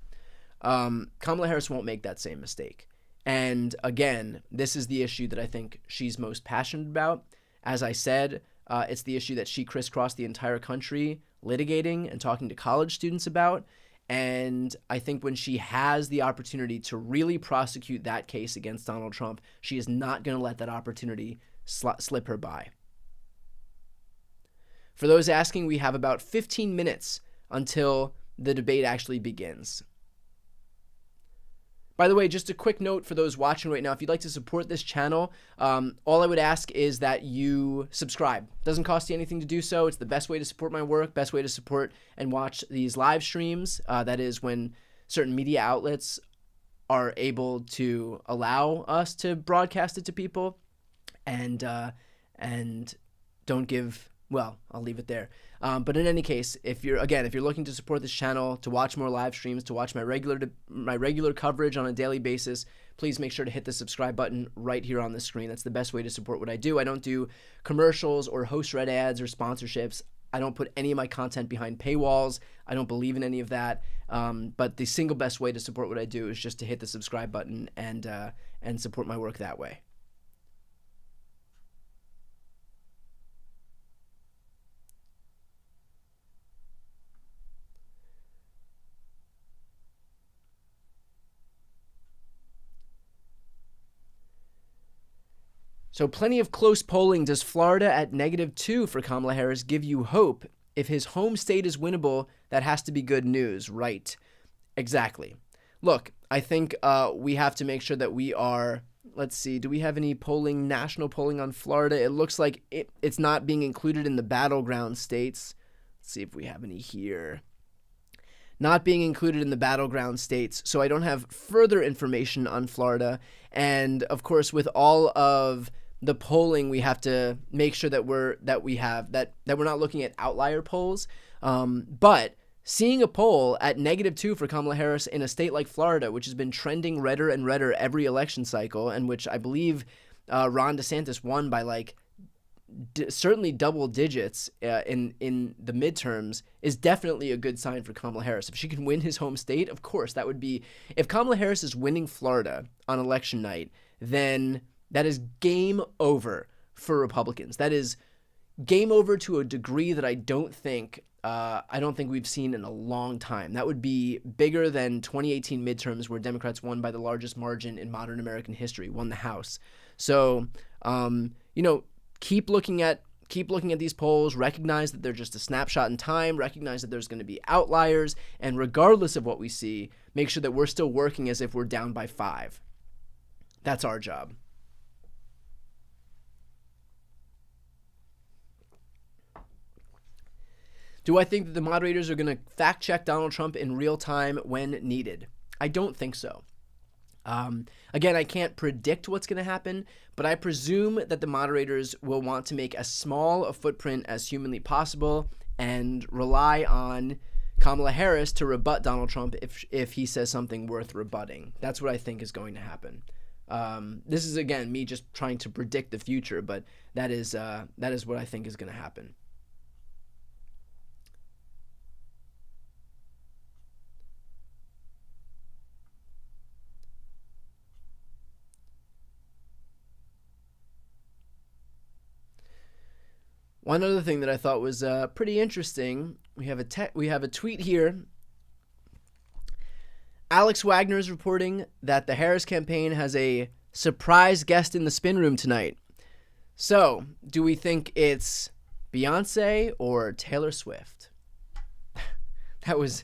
Kamala Harris won't make that same mistake. And again, this is the issue that I think she's most passionate about. As I said, it's the issue that she crisscrossed the entire country litigating and talking to college students about. And I think when she has the opportunity to really prosecute that case against Donald Trump, she is not going to let that opportunity slip her by. For those asking, we have about 15 minutes until the debate actually begins. By the way, just a quick note for those watching right now, if you'd like to support this channel, all I would ask is that you subscribe. Doesn't cost you anything to do so. It's the best way to support my work, best way to support and watch these live streams. That is when certain media outlets are able to allow us to broadcast it to people. And don't give, well, I'll leave it there. But in any case, if you're looking to support this channel, to watch more live streams, to watch my regular coverage on a daily basis, please make sure to hit the subscribe button right here on the screen. That's the best way to support what I do. I don't do commercials or host read ads or sponsorships. I don't put any of my content behind paywalls. I don't believe in any of that. But the single best way to support what I do is just to hit the subscribe button and support my work that way. So plenty of close polling. Does Florida at -2 for Kamala Harris give you hope? If his home state is winnable, that has to be good news, right? Exactly. Look, I think we have to make sure that we are, let's see, do we have any polling, national polling on Florida? It looks like it's not being included in the battleground states. Let's see if we have any here. Not being included in the battleground states, so I don't have further information on Florida. And of course, with all of the polling, we have to make sure that we're not looking at outlier polls. But seeing a poll at -2 for Kamala Harris in a state like Florida, which has been trending redder and redder every election cycle, and which I believe Ron DeSantis won by like certainly double digits in the midterms, is definitely a good sign for Kamala Harris. If she can win his home state, of course, that would be, if Kamala Harris is winning Florida on election night, then that is game over for Republicans. That is game over to a degree that I don't think we've seen in a long time. That would be bigger than 2018 midterms, where Democrats won by the largest margin in modern American history, won the House. So, keep looking at these polls, recognize that they're just a snapshot in time, recognize that there's going to be outliers, and regardless of what we see, make sure that we're still working as if we're down by 5. That's our job. Do I think that the moderators are going to fact check Donald Trump in real time when needed? I don't think so. Again, I can't predict what's going to happen, but I presume that the moderators will want to make as small a footprint as humanly possible and rely on Kamala Harris to rebut Donald Trump if he says something worth rebutting. That's what I think is going to happen. This is, again, me just trying to predict the future, but that is what I think is going to happen. One other thing that I thought was pretty interesting, we have a tweet here. Alex Wagner is reporting that the Harris campaign has a surprise guest in the spin room tonight. So, do we think it's Beyonce or Taylor Swift? That was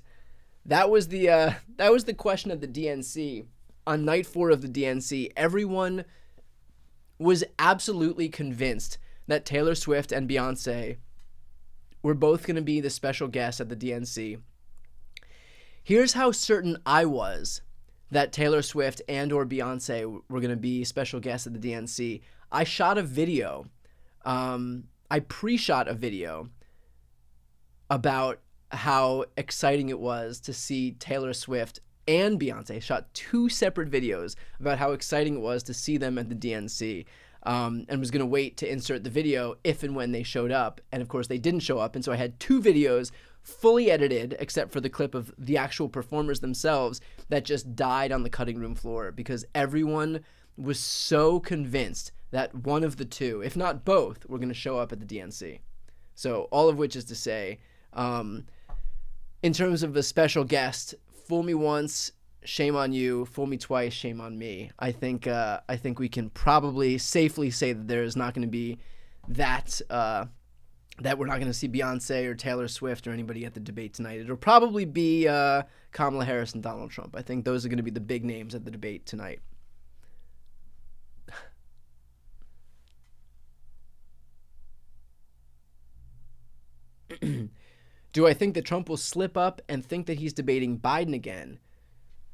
the question of the DNC on night 4 of the DNC. Everyone was absolutely convinced that Taylor Swift and Beyonce were both going to be the special guests at the DNC. Here's how certain I was that Taylor Swift and or Beyonce were going to be special guests at the DNC. I shot a video. I pre-shot a video about how exciting it was to see Taylor Swift and Beyonce. I shot 2 separate videos about how exciting it was to see them at the DNC. And was going to wait to insert the video if and when they showed up. And of course, they didn't show up. And so I had 2 videos fully edited, except for the clip of the actual performers themselves, that just died on the cutting room floor because everyone was so convinced that one of the 2, if not both, were going to show up at the DNC. So all of which is to say, in terms of a special guest, fool me once, shame on you. Fool me twice, shame on me. I think we can probably safely say that there is not going to be that we're not going to see Beyonce or Taylor Swift or anybody at the debate tonight. It'll probably be Kamala Harris and Donald Trump. I think those are going to be the big names at the debate tonight. Do I think that Trump will slip up and think that he's debating Biden again?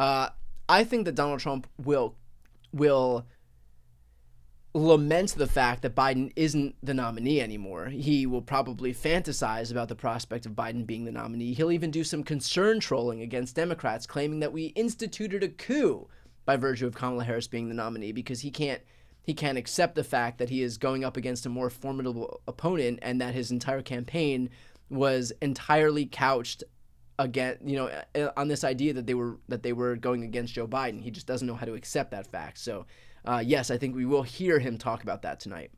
I think that Donald Trump will lament the fact that Biden isn't the nominee anymore. He will probably fantasize about the prospect of Biden being the nominee. He'll even do some concern trolling against Democrats, claiming that we instituted a coup by virtue of Kamala Harris being the nominee, because he can't accept the fact that he is going up against a more formidable opponent and that his entire campaign was entirely couched again, on this idea that they were going against Joe Biden. He just doesn't know how to accept that fact. So, yes, I think we will hear him talk about that tonight.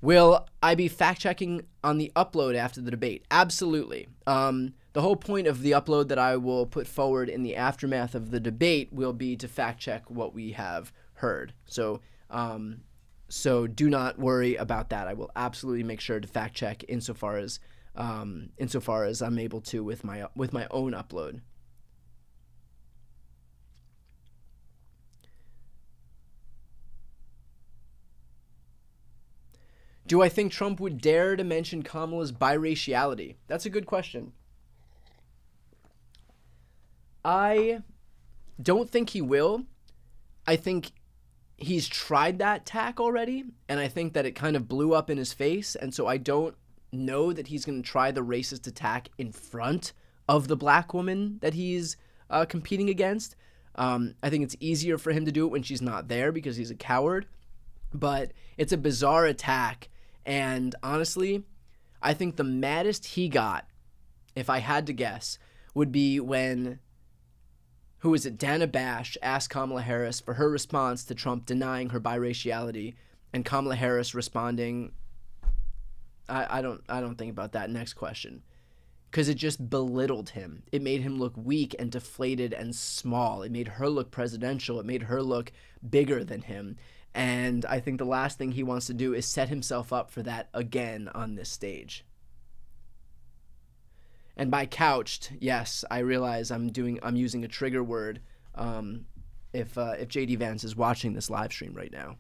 Will I be fact-checking on the upload after the debate? Absolutely. The whole point of the upload that I will put forward in the aftermath of the debate will be to fact-check what we have heard. So, So do not worry about that. I will absolutely make sure to fact check insofar as I'm able to with my own upload. Do I think Trump would dare to mention Kamala's biraciality? That's a good question. I don't think he will. I think he's tried that tack already, and I think that it kind of blew up in his face, and so I don't know that he's going to try the racist attack in front of the black woman that he's competing against. I think it's easier for him to do it when she's not there because he's a coward, but it's a bizarre attack, and honestly, I think the maddest he got, if I had to guess, would be when, who is it, Dana Bash asked Kamala Harris for her response to Trump denying her biraciality, and Kamala Harris responding, I don't think about that next question, because it just belittled him. It made him look weak and deflated and small. It made her look presidential. It made her look bigger than him. And I think the last thing he wants to do is set himself up for that again on this stage. And by couched, yes, I realize I'm using a trigger word if JD Vance is watching this live stream right now.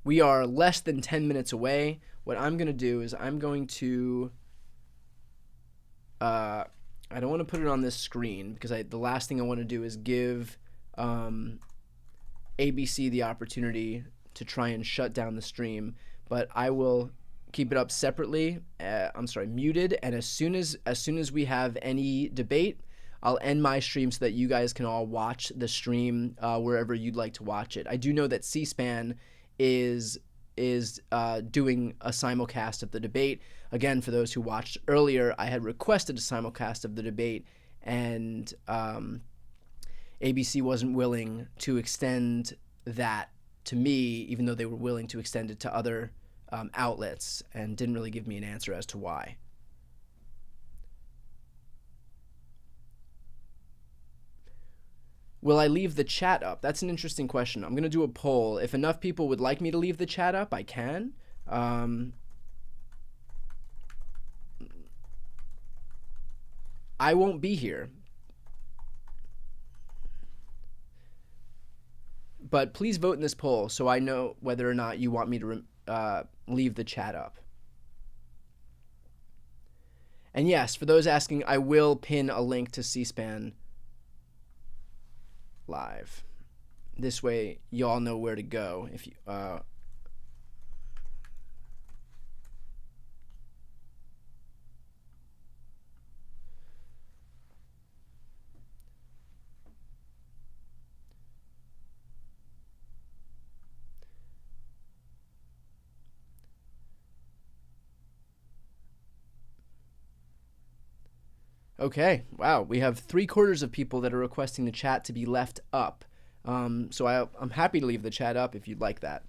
We are less than 10 minutes away. What I'm going to do is I'm going to I don't want to put it on this screen because the last thing I want to do is give ABC the opportunity to try and shut down the stream, but I will keep it up separately. Muted, and as soon as we have any debate, I'll end my stream so that you guys can all watch the stream wherever you'd like to watch it. I do know that C-SPAN is doing a simulcast of the debate. Again, for those who watched earlier, I had requested a simulcast of the debate, and ABC wasn't willing to extend that to me, even though they were willing to extend it to other outlets, and didn't really give me an answer as to why. Will I leave the chat up? That's an interesting question. I'm going to do a poll. If enough people would like me to leave the chat up, I can. I won't be here. But please vote in this poll so I know whether or not you want me to leave the chat up. And yes, for those asking, I will pin a link to C-SPAN live. This way y'all know where to go if you Okay, wow, we have 3/4 of people that are requesting the chat to be left up. So I'm happy to leave the chat up if you'd like that.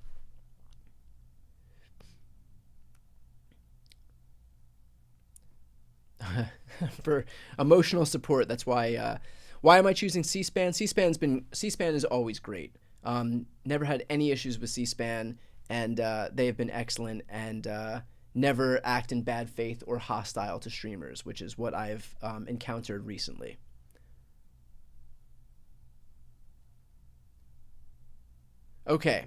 For emotional support, that's why. Why am I choosing C-SPAN? C-SPAN is always great. Never had any issues with C-SPAN, and they have been excellent, and never act in bad faith or hostile to streamers, which is what I've encountered recently. Okay.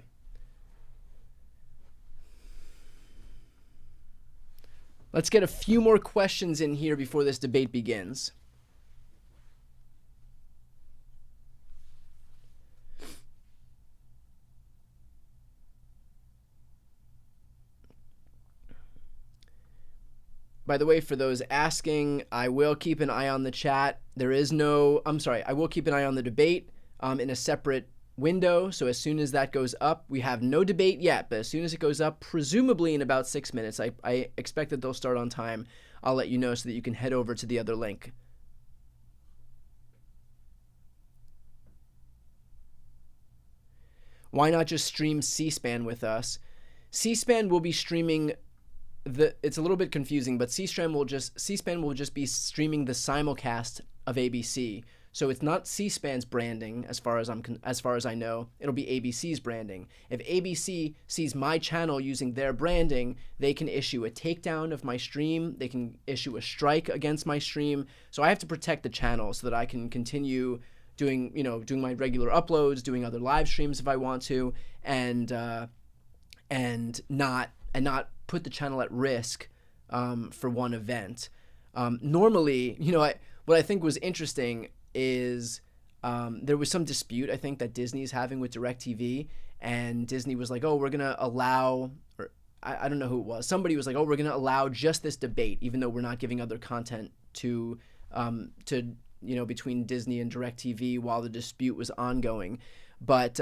Let's get a few more questions in here before this debate begins. By the way, for those asking, I will keep an eye on the chat. I will keep an eye on the debate in a separate window. So as soon as that goes up, we have no debate yet, but as soon as it goes up, presumably in about 6 minutes, I expect that they'll start on time. I'll let you know so that you can head over to the other link. Why not just stream C-SPAN with us? C-SPAN will be streaming it's a little bit confusing, but C-SPAN will just be streaming the simulcast of ABC. So it's not C-SPAN's branding as far as I know. It'll be ABC's branding. If ABC sees my channel using their branding, they can issue a takedown of my stream. They can issue a strike against my stream. So I have to protect the channel so that I can continue doing my regular uploads, doing other live streams if I want to, and not put the channel at risk for one event. Normally, what I think was interesting is there was some dispute, I think, that Disney's having with DirecTV, and Disney was like, oh, we're going to allow, or I don't know who it was. Somebody was like, oh, we're going to allow just this debate, even though we're not giving other content to between Disney and DirecTV while the dispute was ongoing. But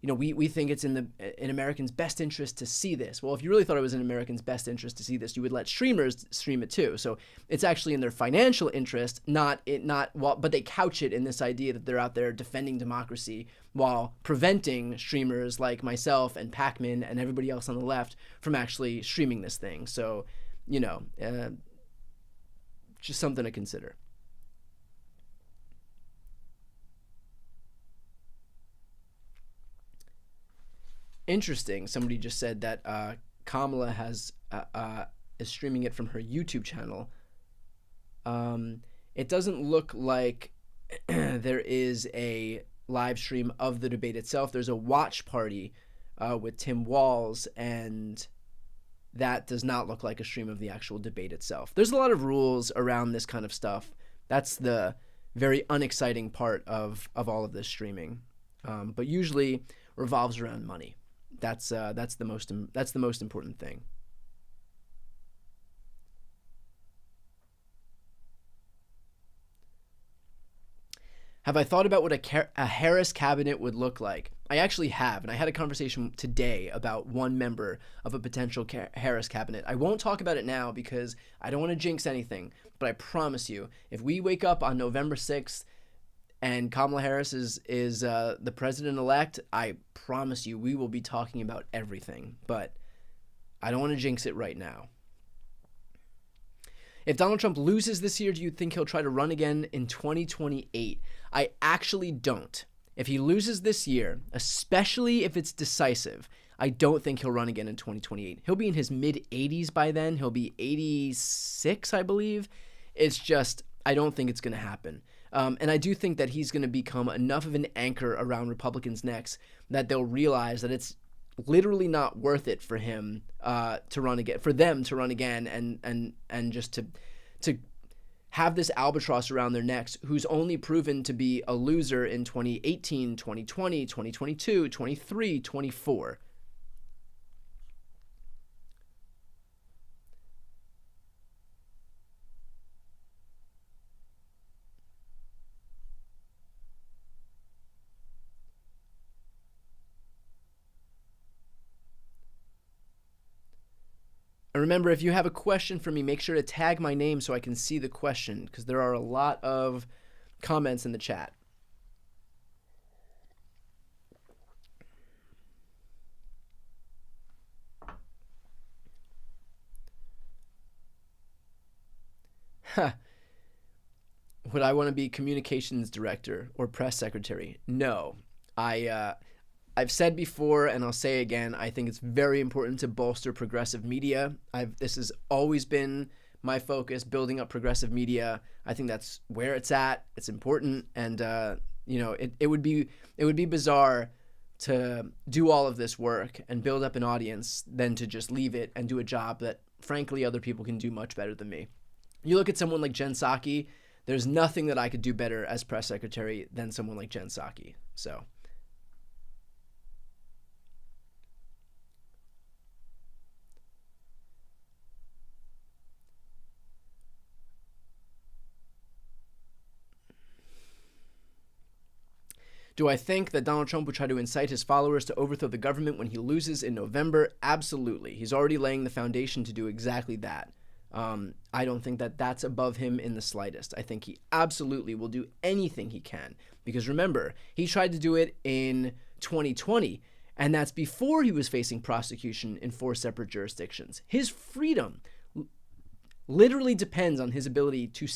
we think it's in Americans' best interest to see this. Well, if you really thought it was in Americans' best interest to see this, you would let streamers stream it too. So it's actually in their financial interest, but they couch it in this idea that they're out there defending democracy while preventing streamers like myself and Pac-Man and everybody else on the left from actually streaming this thing. So, just something to consider. Interesting. Somebody just said that Kamala is streaming it from her YouTube channel. It doesn't look like there is a live stream of the debate itself. There's a watch party with Tim Walz, and that does not look like a stream of the actual debate itself. There's a lot of rules around this kind of stuff. That's the very unexciting part of all of this streaming, but usually revolves around money. That's the most important thing. Have I thought about what a Harris cabinet would look like? I actually have, and I had a conversation today about one member of a potential Harris cabinet. I won't talk about it now because I don't want to jinx anything, but I promise you, if we wake up on November 6th and Kamala Harris is the president-elect, I promise you we will be talking about everything. But I don't want to jinx it right now. If Donald Trump loses this year, do you think he'll try to run again in 2028? I actually don't. If he loses this year, especially if it's decisive, I don't think he'll run again in 2028. He'll be in his mid-80s by then. He'll be 86, I believe. It's just, I don't think it's going to happen. And I do think that he's going to become enough of an anchor around Republicans' necks that they'll realize that it's literally not worth it for him to run again, for them to run again, and just to have this albatross around their necks who's only proven to be a loser in 2018, 2020, 2022, 23, 24. And remember, if you have a question for me, make sure to tag my name so I can see the question, because there are a lot of comments in the chat. Would I want to be communications director or press secretary? No. I've said before, and I'll say again, I think it's very important to bolster progressive media. This has always been my focus, building up progressive media. I think that's where it's at. It's important, and it would be bizarre to do all of this work and build up an audience than to just leave it and do a job that, frankly, other people can do much better than me. You look at someone like Jen Psaki, there's nothing that I could do better as press secretary than someone like Jen Psaki. So. Do I think that Donald Trump would try to incite his followers to overthrow the government when he loses in November? Absolutely. He's already laying the foundation to do exactly that. I don't think that that's above him in the slightest. I think he absolutely will do anything he can. Because remember, he tried to do it in 2020, And that's before he was facing prosecution in 4 separate jurisdictions. His freedom literally depends on his ability to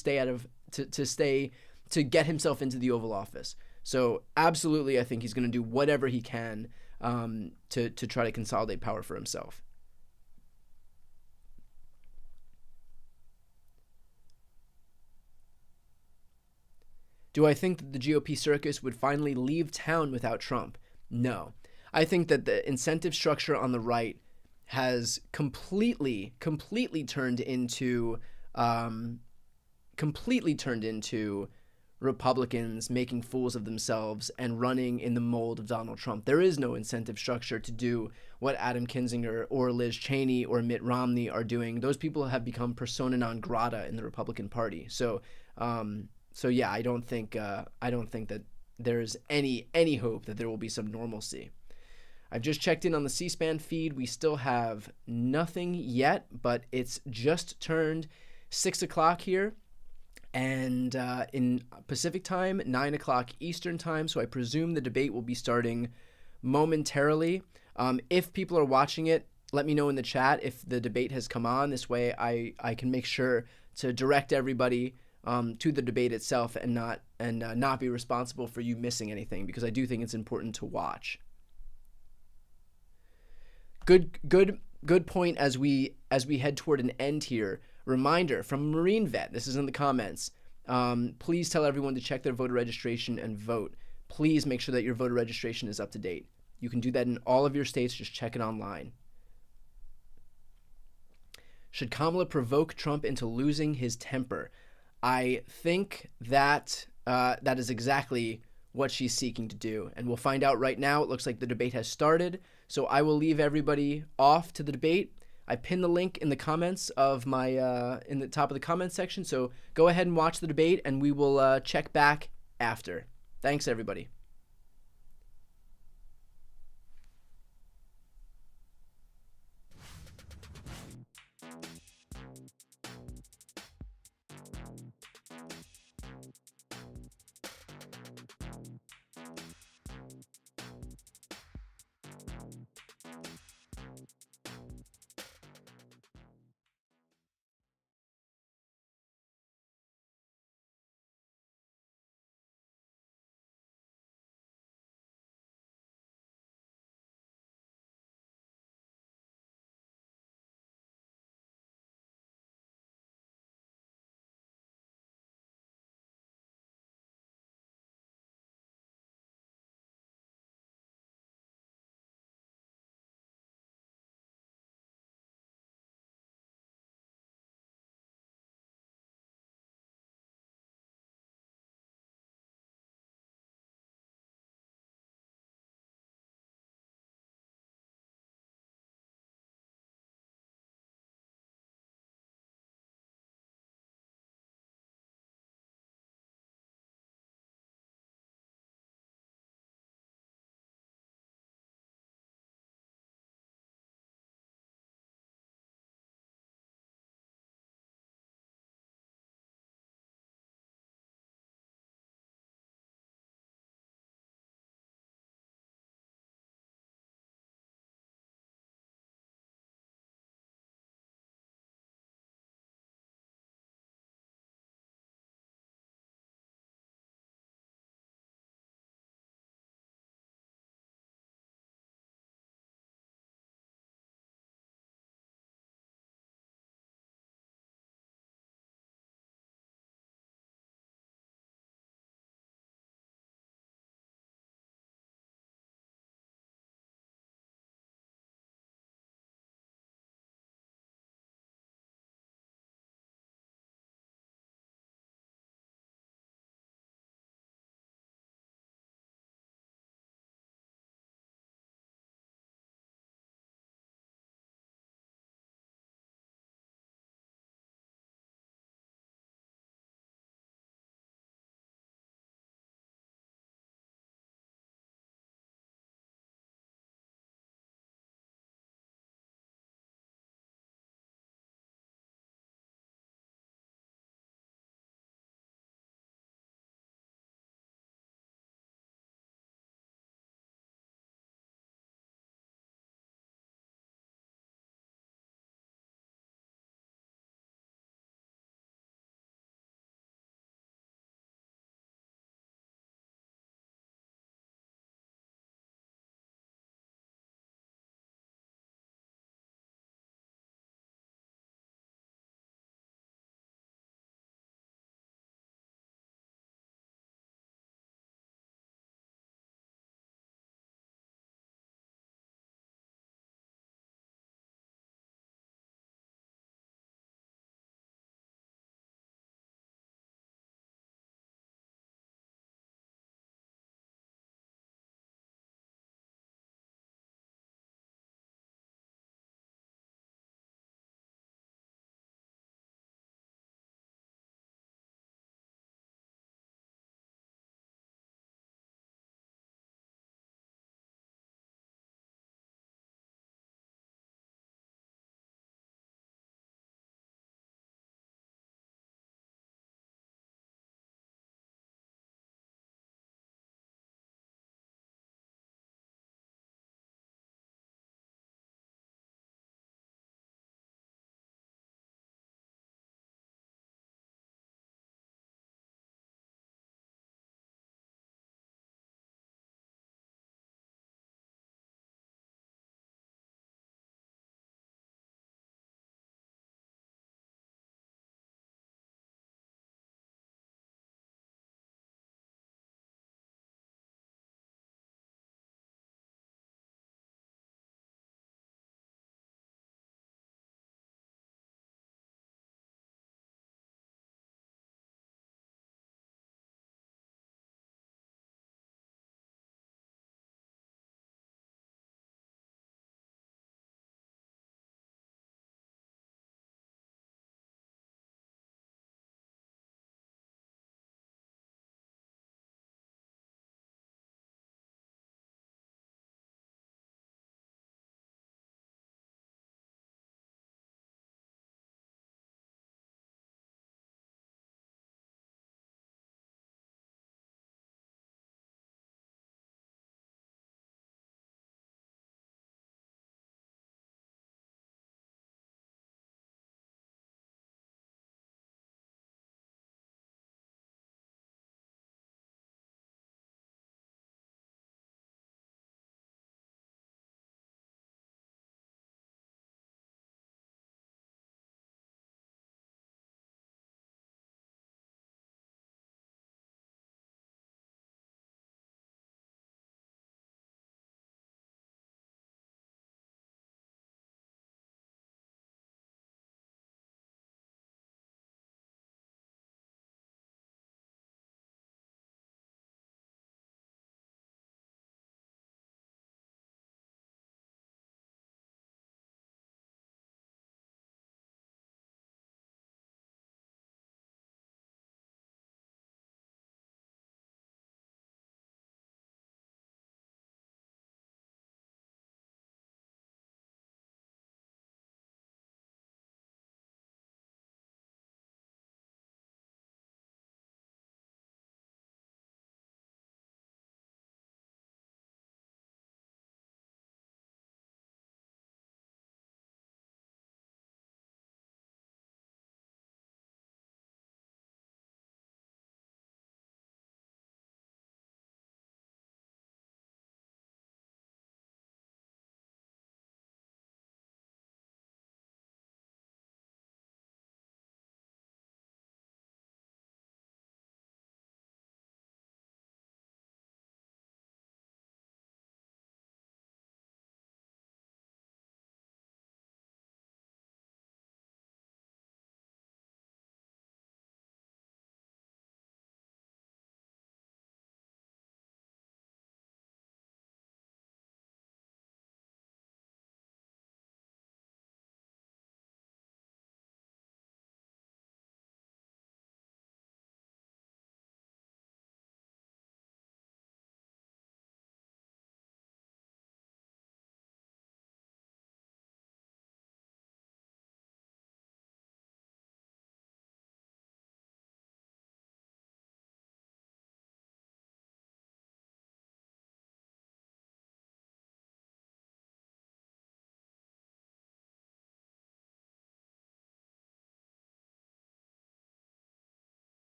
to get himself into the Oval Office. So absolutely, I think he's going to do whatever he can to try to consolidate power for himself. Do I think that the GOP circus would finally leave town without Trump? No. I think that the incentive structure on the right has completely turned into Republicans making fools of themselves and running in the mold of Donald Trump. There is no incentive structure to do what Adam Kinzinger or Liz Cheney or Mitt Romney are doing. Those people have become persona non grata in the Republican Party. So yeah, I don't think that there's any hope that there will be some normalcy. I've just checked in on the C-SPAN feed. We still have nothing yet, but it's just turned 6 o'clock here, and in Pacific time, 9 o'clock Eastern time. So I presume the debate will be starting momentarily. If people are watching it, let me know in the chat if the debate has come on. This way I can make sure to direct everybody to the debate itself and not be responsible for you missing anything, because I do think it's important to watch. Good point as we head toward an end here. Reminder from Marine Vet, this is in the comments. Please tell everyone to check their voter registration and vote. Please make sure that your voter registration is up to date. You can do that in all of your states. Just check it online. Should Kamala provoke Trump into losing his temper? I think that that is exactly what she's seeking to do, and we'll find out right now. It looks like the debate has started, so I will leave everybody off to the debate. I pinned the link in the comments of my in the top of the comments section, so go ahead and watch the debate, and we will check back after. Thanks, everybody.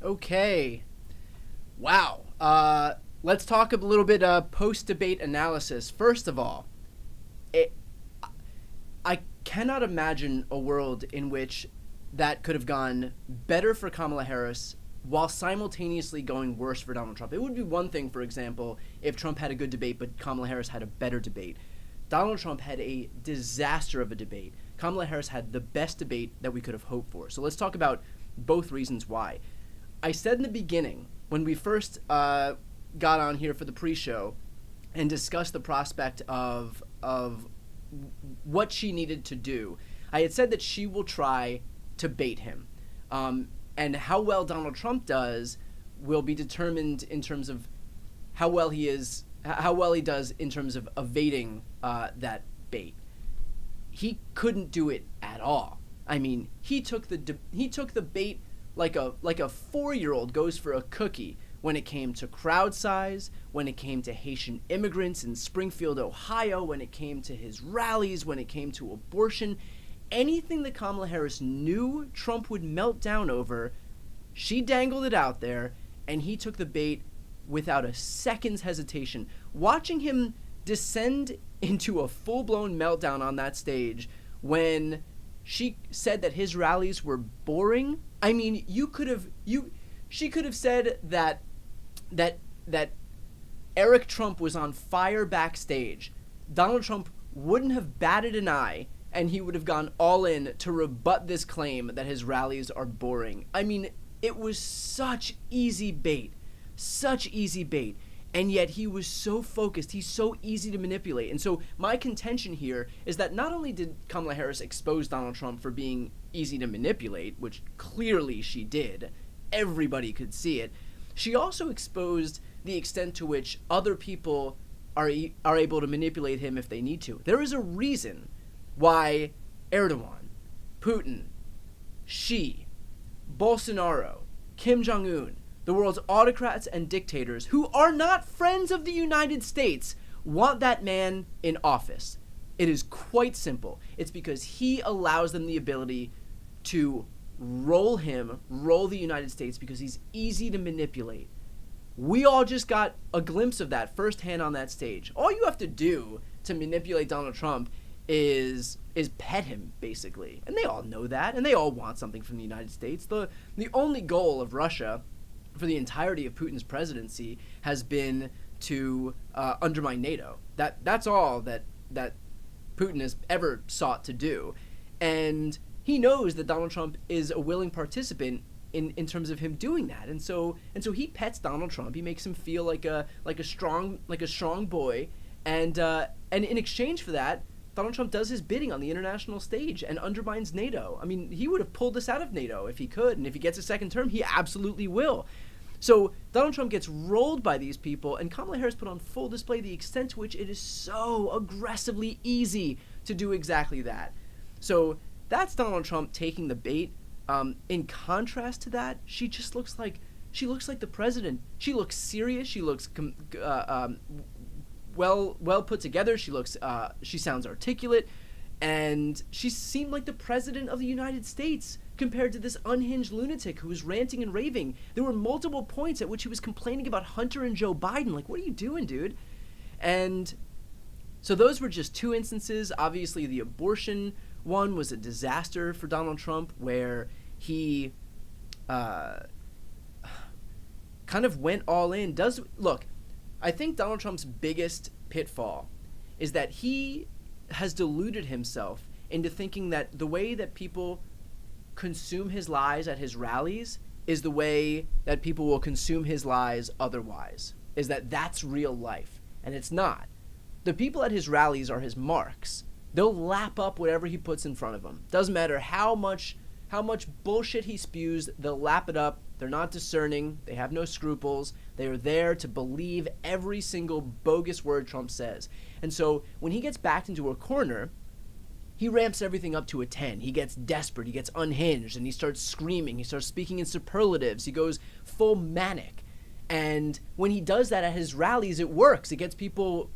Okay. Wow. Let's talk a little bit post-debate analysis. First of all, I cannot imagine a world in which that could have gone better for Kamala Harris while simultaneously going worse for Donald Trump. It would be one thing, for example, if Trump had a good debate but Kamala Harris had a better debate. Donald Trump had a disaster of a debate. Kamala Harris had the best debate that we could have hoped for. So let's talk about both reasons why. I said in the beginning, when we first got on here for the pre-show and discussed the prospect of what she needed to do, I had said that she will try to bait him. And how well Donald Trump does will be determined in terms of how well he does in terms of evading that bait. He couldn't do it at all. I mean, he took the bait like a 4-year-old goes for a cookie when it came to crowd size, when it came to Haitian immigrants in Springfield, Ohio, when it came to his rallies, when it came to abortion. Anything that Kamala Harris knew Trump would melt down over, she dangled it out there, and he took the bait without a second's hesitation. Watching him descend into a full-blown meltdown on that stage when she said that his rallies were boring. I mean, she could have said that Eric Trump was on fire backstage. Donald Trump wouldn't have batted an eye, and he would have gone all in to rebut this claim that his rallies are boring. I mean, it was such easy bait. And yet he was so focused. He's so easy to manipulate. And so my contention here is that not only did Kamala Harris expose Donald Trump for being easy to manipulate, which clearly she did, everybody could see it, she also exposed the extent to which other people are able to manipulate him if they need to. There is a reason why Erdogan, Putin, Xi, Bolsonaro, Kim Jong-un, the world's autocrats and dictators who are not friends of the United States want that man in office. It is quite simple. It's because he allows them the ability to roll the United States because he's easy to manipulate. We all just got a glimpse of that firsthand on that stage. All you have to do to manipulate Donald Trump is pet him, basically. And they all know that, and they all want something from the United States. The only goal of Russia for the entirety of Putin's presidency has been to undermine NATO. That's all that Putin has ever sought to do. And he knows that Donald Trump is a willing participant in terms of him doing that. And so he pets Donald Trump. He makes him feel like a strong boy. And in exchange for that, Donald Trump does his bidding on the international stage and undermines NATO. I mean, he would have pulled us out of NATO if he could, and if he gets a second term, he absolutely will. So Donald Trump gets rolled by these people, and Kamala Harris put on full display the extent to which it is so aggressively easy to do exactly that. So that's Donald Trump taking the bait. In contrast to that, she just looks like the president. She looks serious. She looks well put together. She sounds articulate, and she seemed like the president of the United States compared to this unhinged lunatic who was ranting and raving. There were multiple points at which he was complaining about Hunter and Joe Biden. Like, what are you doing, dude? And so those were just two instances. Obviously, the abortion one was a disaster for Donald Trump, where he kind of went all in. Look, I think Donald Trump's biggest pitfall is that he has deluded himself into thinking that the way that people consume his lies at his rallies is the way that people will consume his lies otherwise, is that that's real life. And it's not. The people at his rallies are his marks. They'll lap up whatever he puts in front of them. Doesn't matter how much bullshit he spews, they'll lap it up. They're not discerning. They have no scruples. They are there to believe every single bogus word Trump says. And so when he gets backed into a corner, he ramps everything up to a 10. He gets desperate. He gets unhinged. And he starts screaming. He starts speaking in superlatives. He goes full manic. And when he does that at his rallies, it works. It gets people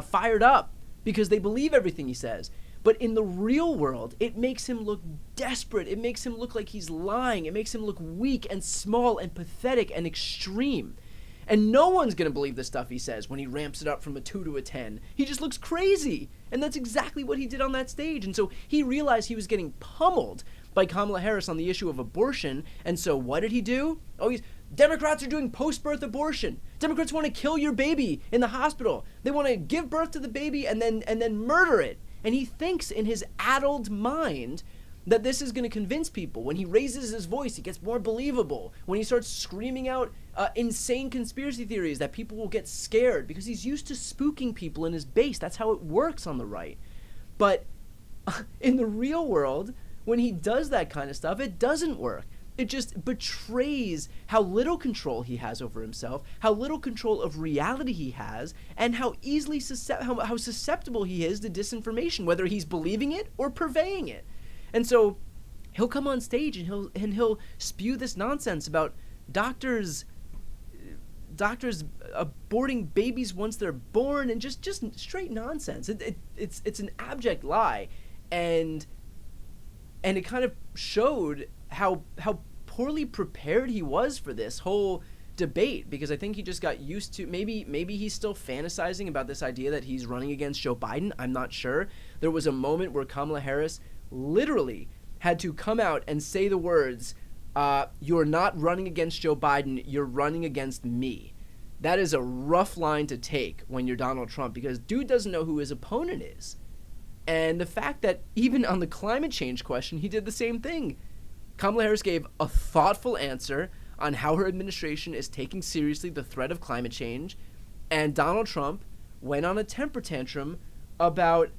fired up because they believe everything he says. But in the real world, it makes him look desperate. It makes him look like he's lying. It makes him look weak and small and pathetic and extreme. And no one's going to believe the stuff he says when he ramps it up from a 2 to a 10. He just looks crazy. And that's exactly what he did on that stage. And so he realized he was getting pummeled by Kamala Harris on the issue of abortion. And so what did he do? Democrats are doing post-birth abortion. Democrats want to kill your baby in the hospital. They want to give birth to the baby and then murder it. And he thinks in his addled mind that this is going to convince people. When he raises his voice, he gets more believable. When he starts screaming out insane conspiracy theories, that people will get scared because he's used to spooking people in his base. That's how it works on the right. But in the real world, when he does that kind of stuff, it doesn't work. It just betrays how little control he has over himself, how little control of reality he has, and how easily how susceptible he is to disinformation, whether he's believing it or purveying it. And so he'll come on stage and he'll spew this nonsense about doctors aborting babies once they're born, and just straight nonsense. It's an abject lie, and it kind of showed how poorly prepared he was for this whole debate, because I think he just got used to, maybe he's still fantasizing about this idea that he's running against Joe Biden. I'm not sure. There was a moment where Kamala Harris literally had to come out and say the words, "You're not running against Joe Biden, you're running against me." That is a rough line to take when you're Donald Trump, because dude doesn't know who his opponent is. And the fact that even on the climate change question, he did the same thing. Kamala Harris gave a thoughtful answer on how her administration is taking seriously the threat of climate change, and Donald Trump went on a temper tantrum about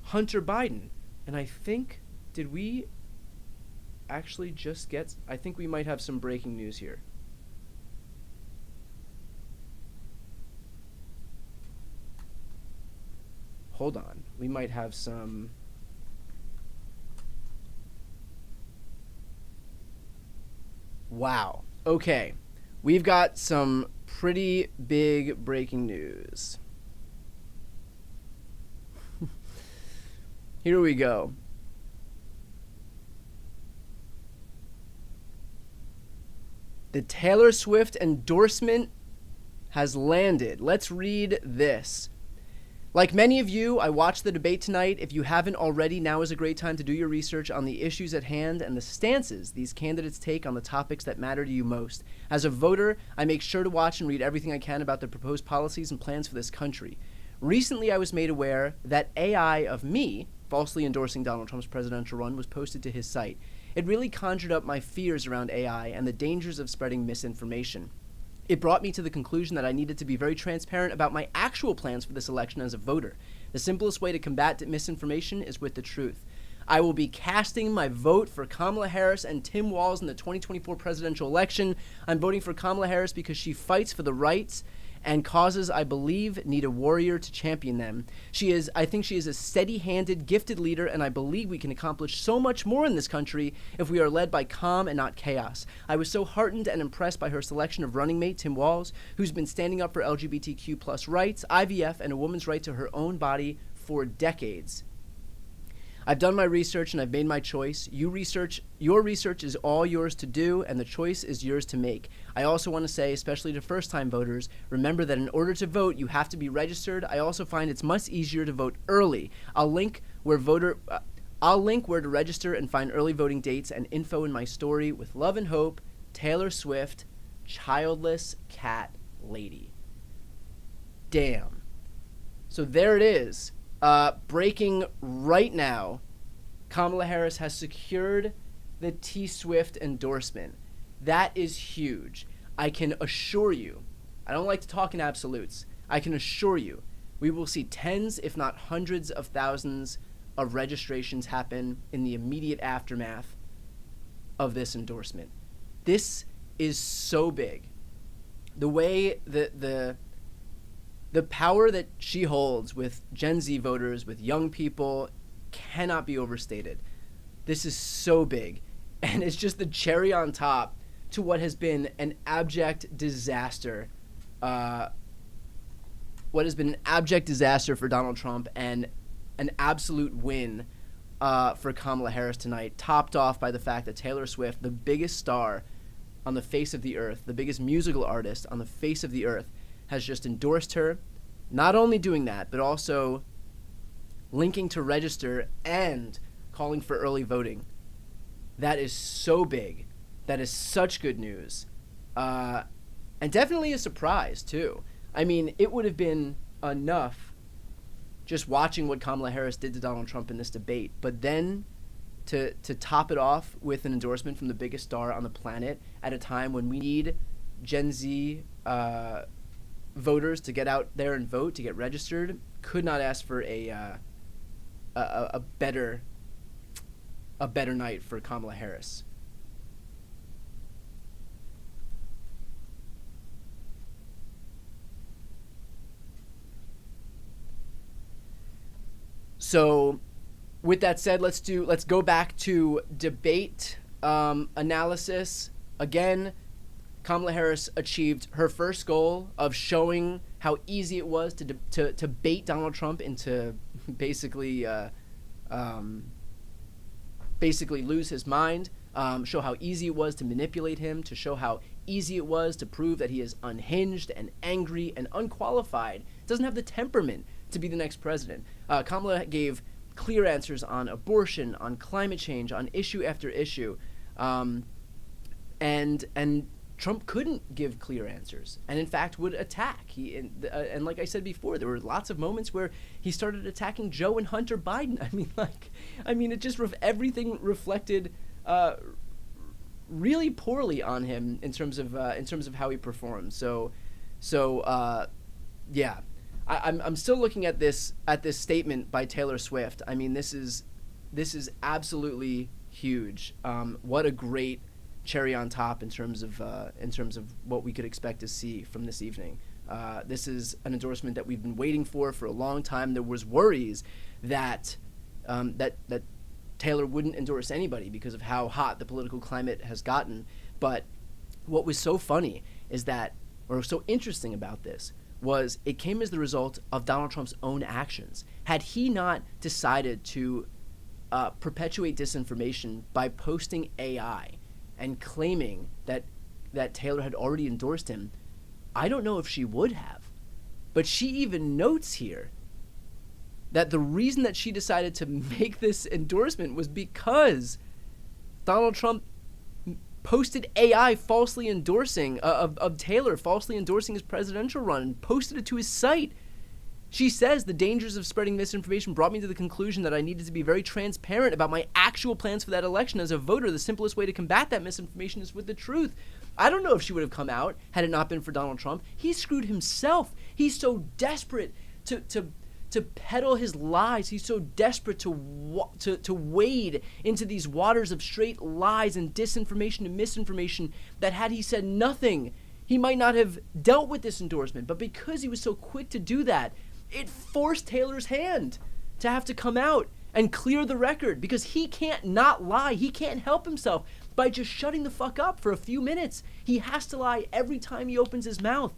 Hunter Biden. And I think, did we actually just get, I think we might have some breaking news here. Hold on, we might have some. Wow. Okay. We've got some pretty big breaking news. Here we go. The Taylor Swift endorsement has landed. Let's read this. Like many of you, I watched the debate tonight. If you haven't already, now is a great time to do your research on the issues at hand and the stances these candidates take on the topics that matter to you most. As a voter, I make sure to watch and read everything I can about the proposed policies and plans for this country. Recently, I was made aware that AI of me, falsely endorsing Donald Trump's presidential run, was posted to his site. It really conjured up my fears around AI and the dangers of spreading misinformation. It brought me to the conclusion that I needed to be very transparent about my actual plans for this election as a voter. The simplest way to combat misinformation is with the truth. I will be casting my vote for Kamala Harris and Tim Walz in the 2024 presidential election. I'm voting for Kamala Harris because she fights for the rights and causes I believe need a warrior to champion them. I think she is a steady-handed, gifted leader, and I believe we can accomplish so much more in this country if we are led by calm and not chaos. I was so heartened and impressed by her selection of running mate Tim Walz, who's been standing up for LGBTQ plus rights, IVF, and a woman's right to her own body for decades. I've done my research and I've made my choice. Your research is all yours to do, and the choice is yours to make. I also want to say, especially to first-time voters, remember that in order to vote, you have to be registered. I also find it's much easier to vote early. I'll link where to register and find early voting dates and info in my story. With love and hope, Taylor Swift, childless cat lady. Damn. So there it is. Breaking right now, Kamala Harris has secured the T-Swift endorsement. That is huge. I can assure you, I don't like to talk in absolutes, I can assure you, we will see tens, if not hundreds of thousands of registrations happen in the immediate aftermath of this endorsement. This is so big. The way the power that she holds with Gen Z voters, with young people, cannot be overstated. This is so big. And it's just the cherry on top to what has been an abject disaster. What has been an abject disaster for Donald Trump and an absolute win for Kamala Harris tonight, topped off by the fact that Taylor Swift, the biggest star on the face of the earth, the biggest musical artist on the face of the earth, has just endorsed her. Not only doing that, but also linking to register and calling for early voting. That is so big. That is such good news. And definitely a surprise, too. I mean, it would have been enough just watching what Kamala Harris did to Donald Trump in this debate, but then to top it off with an endorsement from the biggest star on the planet at a time when we need Gen Z voters to get out there and vote, to get registered, could not ask for a better night for Kamala Harris. So, with that said, let's go back to debate analysis. Again, Kamala Harris achieved her first goal of showing how easy it was to bait Donald Trump into basically lose his mind, show how easy it was to manipulate him, to show how easy it was to prove that he is unhinged and angry and unqualified, doesn't have the temperament to be the next president. Kamala gave clear answers on abortion, on climate change, on issue after issue, and Trump couldn't give clear answers, and in fact would attack. And like I said before, there were lots of moments where he started attacking Joe and Hunter Biden. I mean, it just everything reflected really poorly on him in terms of how he performed. So yeah. I'm still looking at this statement by Taylor Swift. I mean, this is absolutely huge. What a great cherry on top in terms of what we could expect to see from this evening. This is an endorsement that we've been waiting for a long time. There was worries that that Taylor wouldn't endorse anybody because of how hot the political climate has gotten. But what was so funny is that, or so interesting about this, was it came as the result of Donald Trump's own actions. Had he not decided to perpetuate disinformation by posting AI and claiming that Taylor had already endorsed him, I don't know if she would have. But she even notes here that the reason that she decided to make this endorsement was because Donald Trump posted AI falsely endorsing of Taylor, falsely endorsing his presidential run, and posted it to his site. She says the dangers of spreading misinformation brought me to the conclusion that I needed to be very transparent about my actual plans for that election. As a voter, the simplest way to combat that misinformation is with the truth. I don't know if she would have come out had it not been for Donald Trump. He screwed himself. He's so desperate to peddle his lies. He's so desperate to wade into these waters of straight lies and disinformation and misinformation that had he said nothing, he might not have dealt with this endorsement. But because he was so quick to do that, it forced Taylor's hand to have to come out and clear the record, because he can't not lie. He can't help himself by just shutting the fuck up for a few minutes. He has to lie every time he opens his mouth.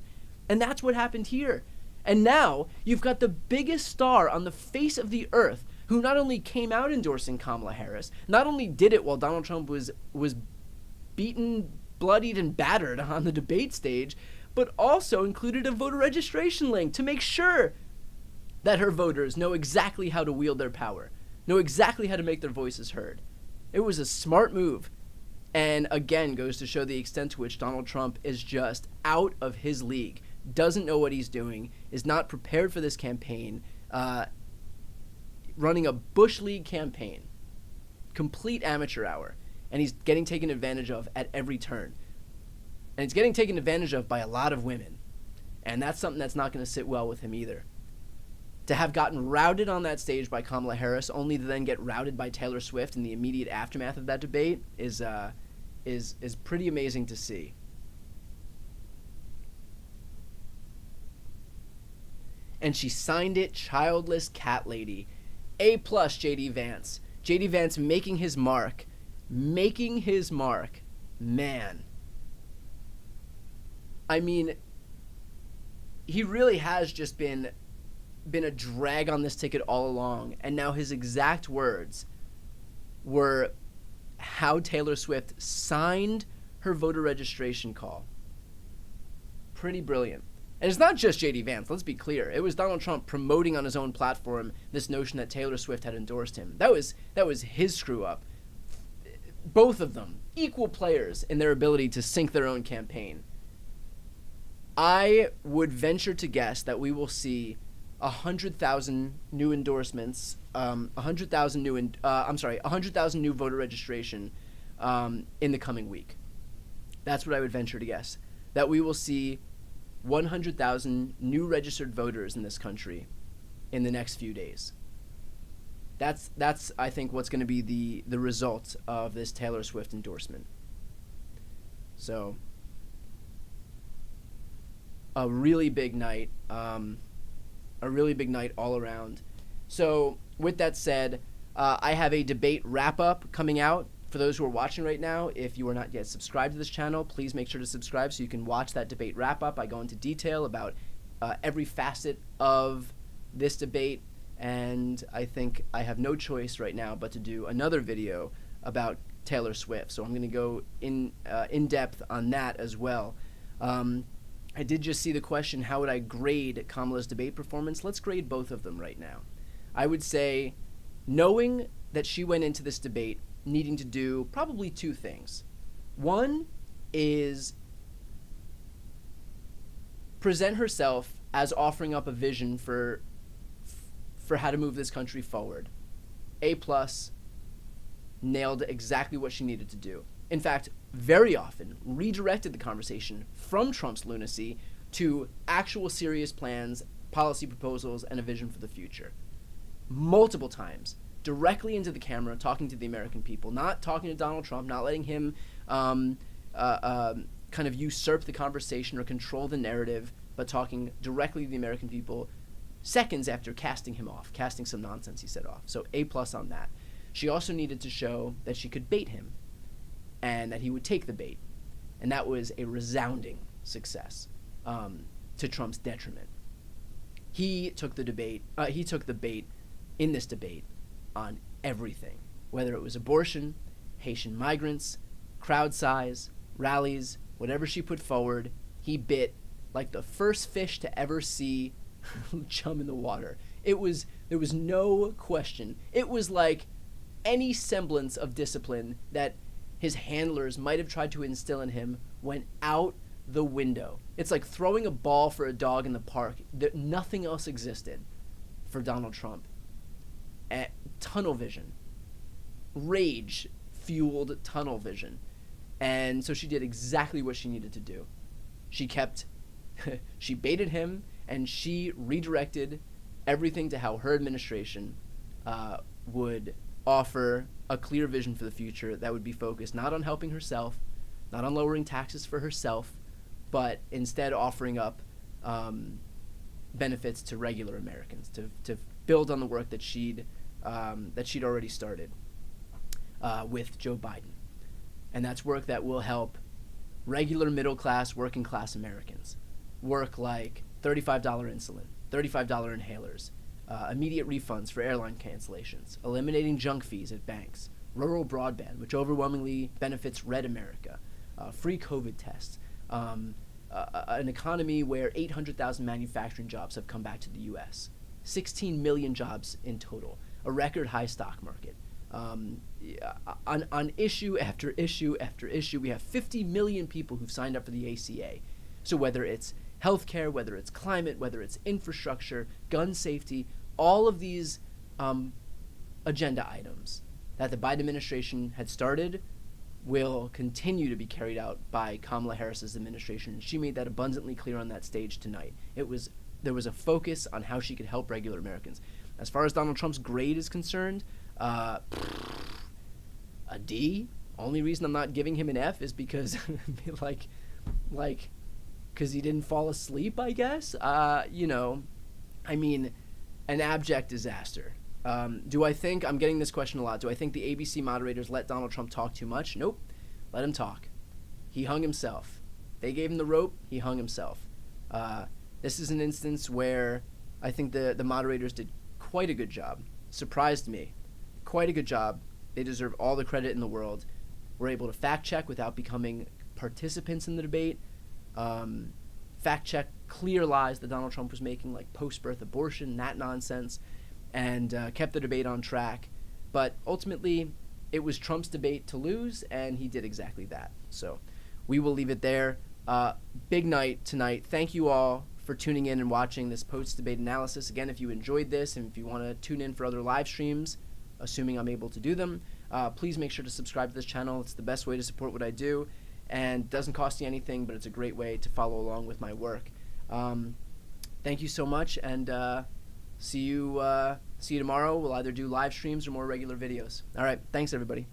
And that's what happened here. And now you've got the biggest star on the face of the earth who not only came out endorsing Kamala Harris, not only did it while Donald Trump was beaten, bloodied, and battered on the debate stage, but also included a voter registration link to make sure that her voters know exactly how to wield their power, know exactly how to make their voices heard. It was a smart move, and again goes to show the extent to which Donald Trump is just out of his league, doesn't know what he's doing, is not prepared for this campaign, running a Bush League campaign, complete amateur hour, and he's getting taken advantage of at every turn. And it's getting taken advantage of by a lot of women, and that's something that's not going to sit well with him either. To have gotten routed on that stage by Kamala Harris, only to then get routed by Taylor Swift in the immediate aftermath of that debate is pretty amazing to see. And she signed it, childless cat lady. A+ J.D. Vance. J.D. Vance making his mark. Man. I mean, he really has just been been a drag on this ticket all along, and now his exact words were how Taylor Swift signed her voter registration call. Pretty brilliant. And it's not just J.D. Vance, let's be clear. It was Donald Trump promoting on his own platform this notion that Taylor Swift had endorsed him. That was his screw up. Both of them, equal players in their ability to sink their own campaign. I would venture to guess that we will see 100,000 new endorsements, 100,000 new voter registration in the coming week. That's what I would venture to guess. That we will see 100,000 new registered voters in this country in the next few days. That's I think what's going to be the result of this Taylor Swift endorsement. So a really big night all around. So with that said, I have a debate wrap up coming out. For those who are watching right now, if you are not yet subscribed to this channel, please make sure to subscribe so you can watch that debate wrap up. I go into detail about every facet of this debate, and I think I have no choice right now but to do another video about Taylor Swift. So I'm going to go in depth on that as well. I did just see the question, how would I grade Kamala's debate performance? Let's grade both of them right now. I would say, knowing that she went into this debate needing to do probably two things. One is present herself as offering up a vision for how to move this country forward. A+, nailed exactly what she needed to do. In fact, very often redirected the conversation from Trump's lunacy to actual serious plans, policy proposals, and a vision for the future. Multiple times, directly into the camera, talking to the American people, not talking to Donald Trump, not letting him kind of usurp the conversation or control the narrative, but talking directly to the American people seconds after casting him off, casting some nonsense he said off. So A+ on that. She also needed to show that she could bait him and that he would take the bait. And that was a resounding success to Trump's detriment. He took the bait in this debate on everything, whether it was abortion, Haitian migrants, crowd size, rallies, whatever she put forward, he bit like the first fish to ever see chum in the water. There was no question. It was like any semblance of discipline that his handlers might have tried to instill in him went out the window. It's like throwing a ball for a dog in the park. Nothing else existed for Donald Trump. Tunnel vision. Rage-fueled tunnel vision. And so she did exactly what she needed to do. She baited him, and she redirected everything to how her administration would offer a clear vision for the future that would be focused not on helping herself, not on lowering taxes for herself, but instead offering up benefits to regular Americans, to build on the work that she'd already started with Joe Biden. And that's work that will help regular middle-class, working-class Americans. Work like $35 insulin, $35 inhalers, immediate refunds for airline cancellations, eliminating junk fees at banks, rural broadband, which overwhelmingly benefits red America, free COVID tests, an economy where 800,000 manufacturing jobs have come back to the U.S., 16 million jobs in total, a record high stock market. On issue after issue after issue, we have 50 million people who've signed up for the ACA. So whether it's healthcare, whether it's climate, whether it's infrastructure, gun safety, all of these agenda items that the Biden administration had started will continue to be carried out by Kamala Harris's administration. And she made that abundantly clear on that stage tonight. There was a focus on how she could help regular Americans. As far as Donald Trump's grade is concerned, a D. Only reason I'm not giving him an F is because because he didn't fall asleep, I guess. An abject disaster. Do I think, I'm getting this question a lot, do I think the ABC moderators let Donald Trump talk too much? Nope. Let him talk. He hung himself. They gave him the rope, he hung himself. This is an instance where I think the moderators did quite a good job. Surprised me. Quite a good job. They deserve all the credit in the world. We're able to fact check without becoming participants in the debate. Fact check clear lies that Donald Trump was making, like post-birth abortion, that nonsense, and kept the debate on track. But ultimately, it was Trump's debate to lose, and he did exactly that. So we will leave it there. Big night tonight. Thank you all for tuning in and watching this post-debate analysis. Again, if you enjoyed this and if you want to tune in for other live streams, assuming I'm able to do them, please make sure to subscribe to this channel. It's the best way to support what I do, and doesn't cost you anything, but it's a great way to follow along with my work. Thank you so much, and see you tomorrow. We'll either do live streams or more regular videos. All right, thanks everybody.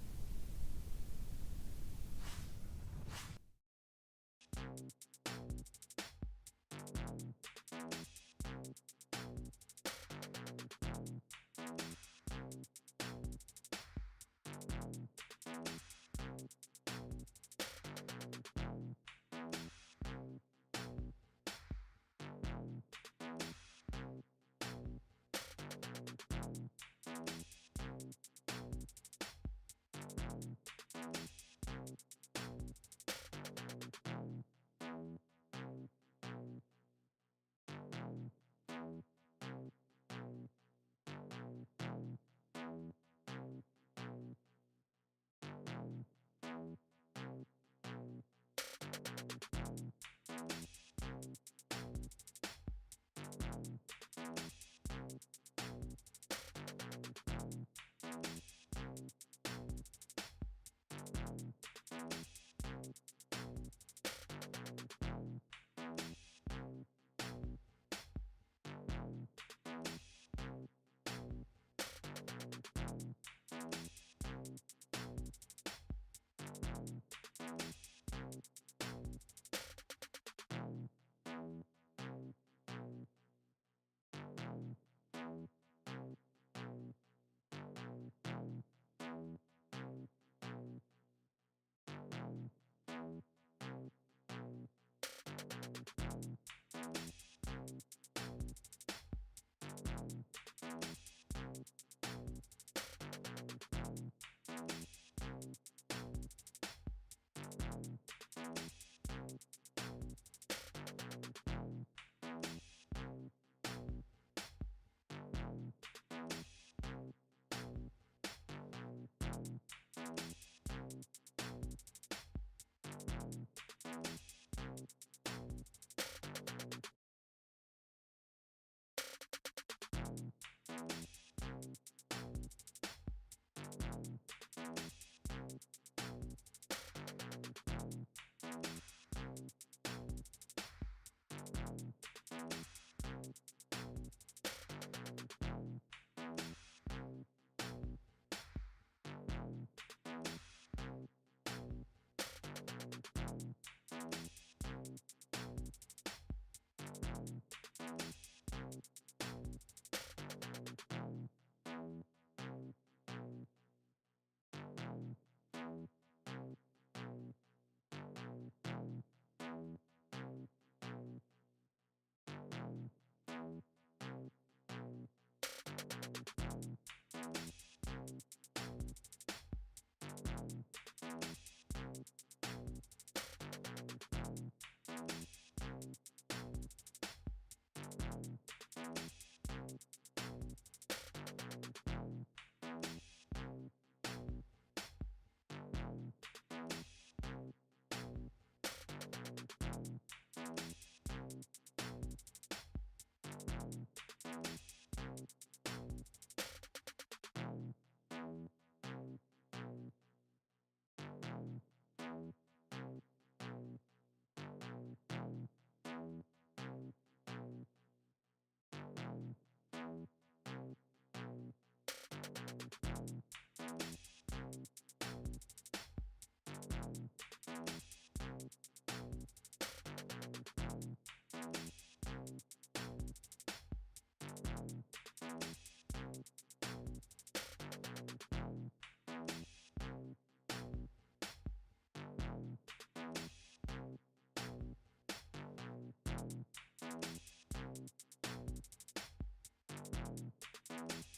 Bye.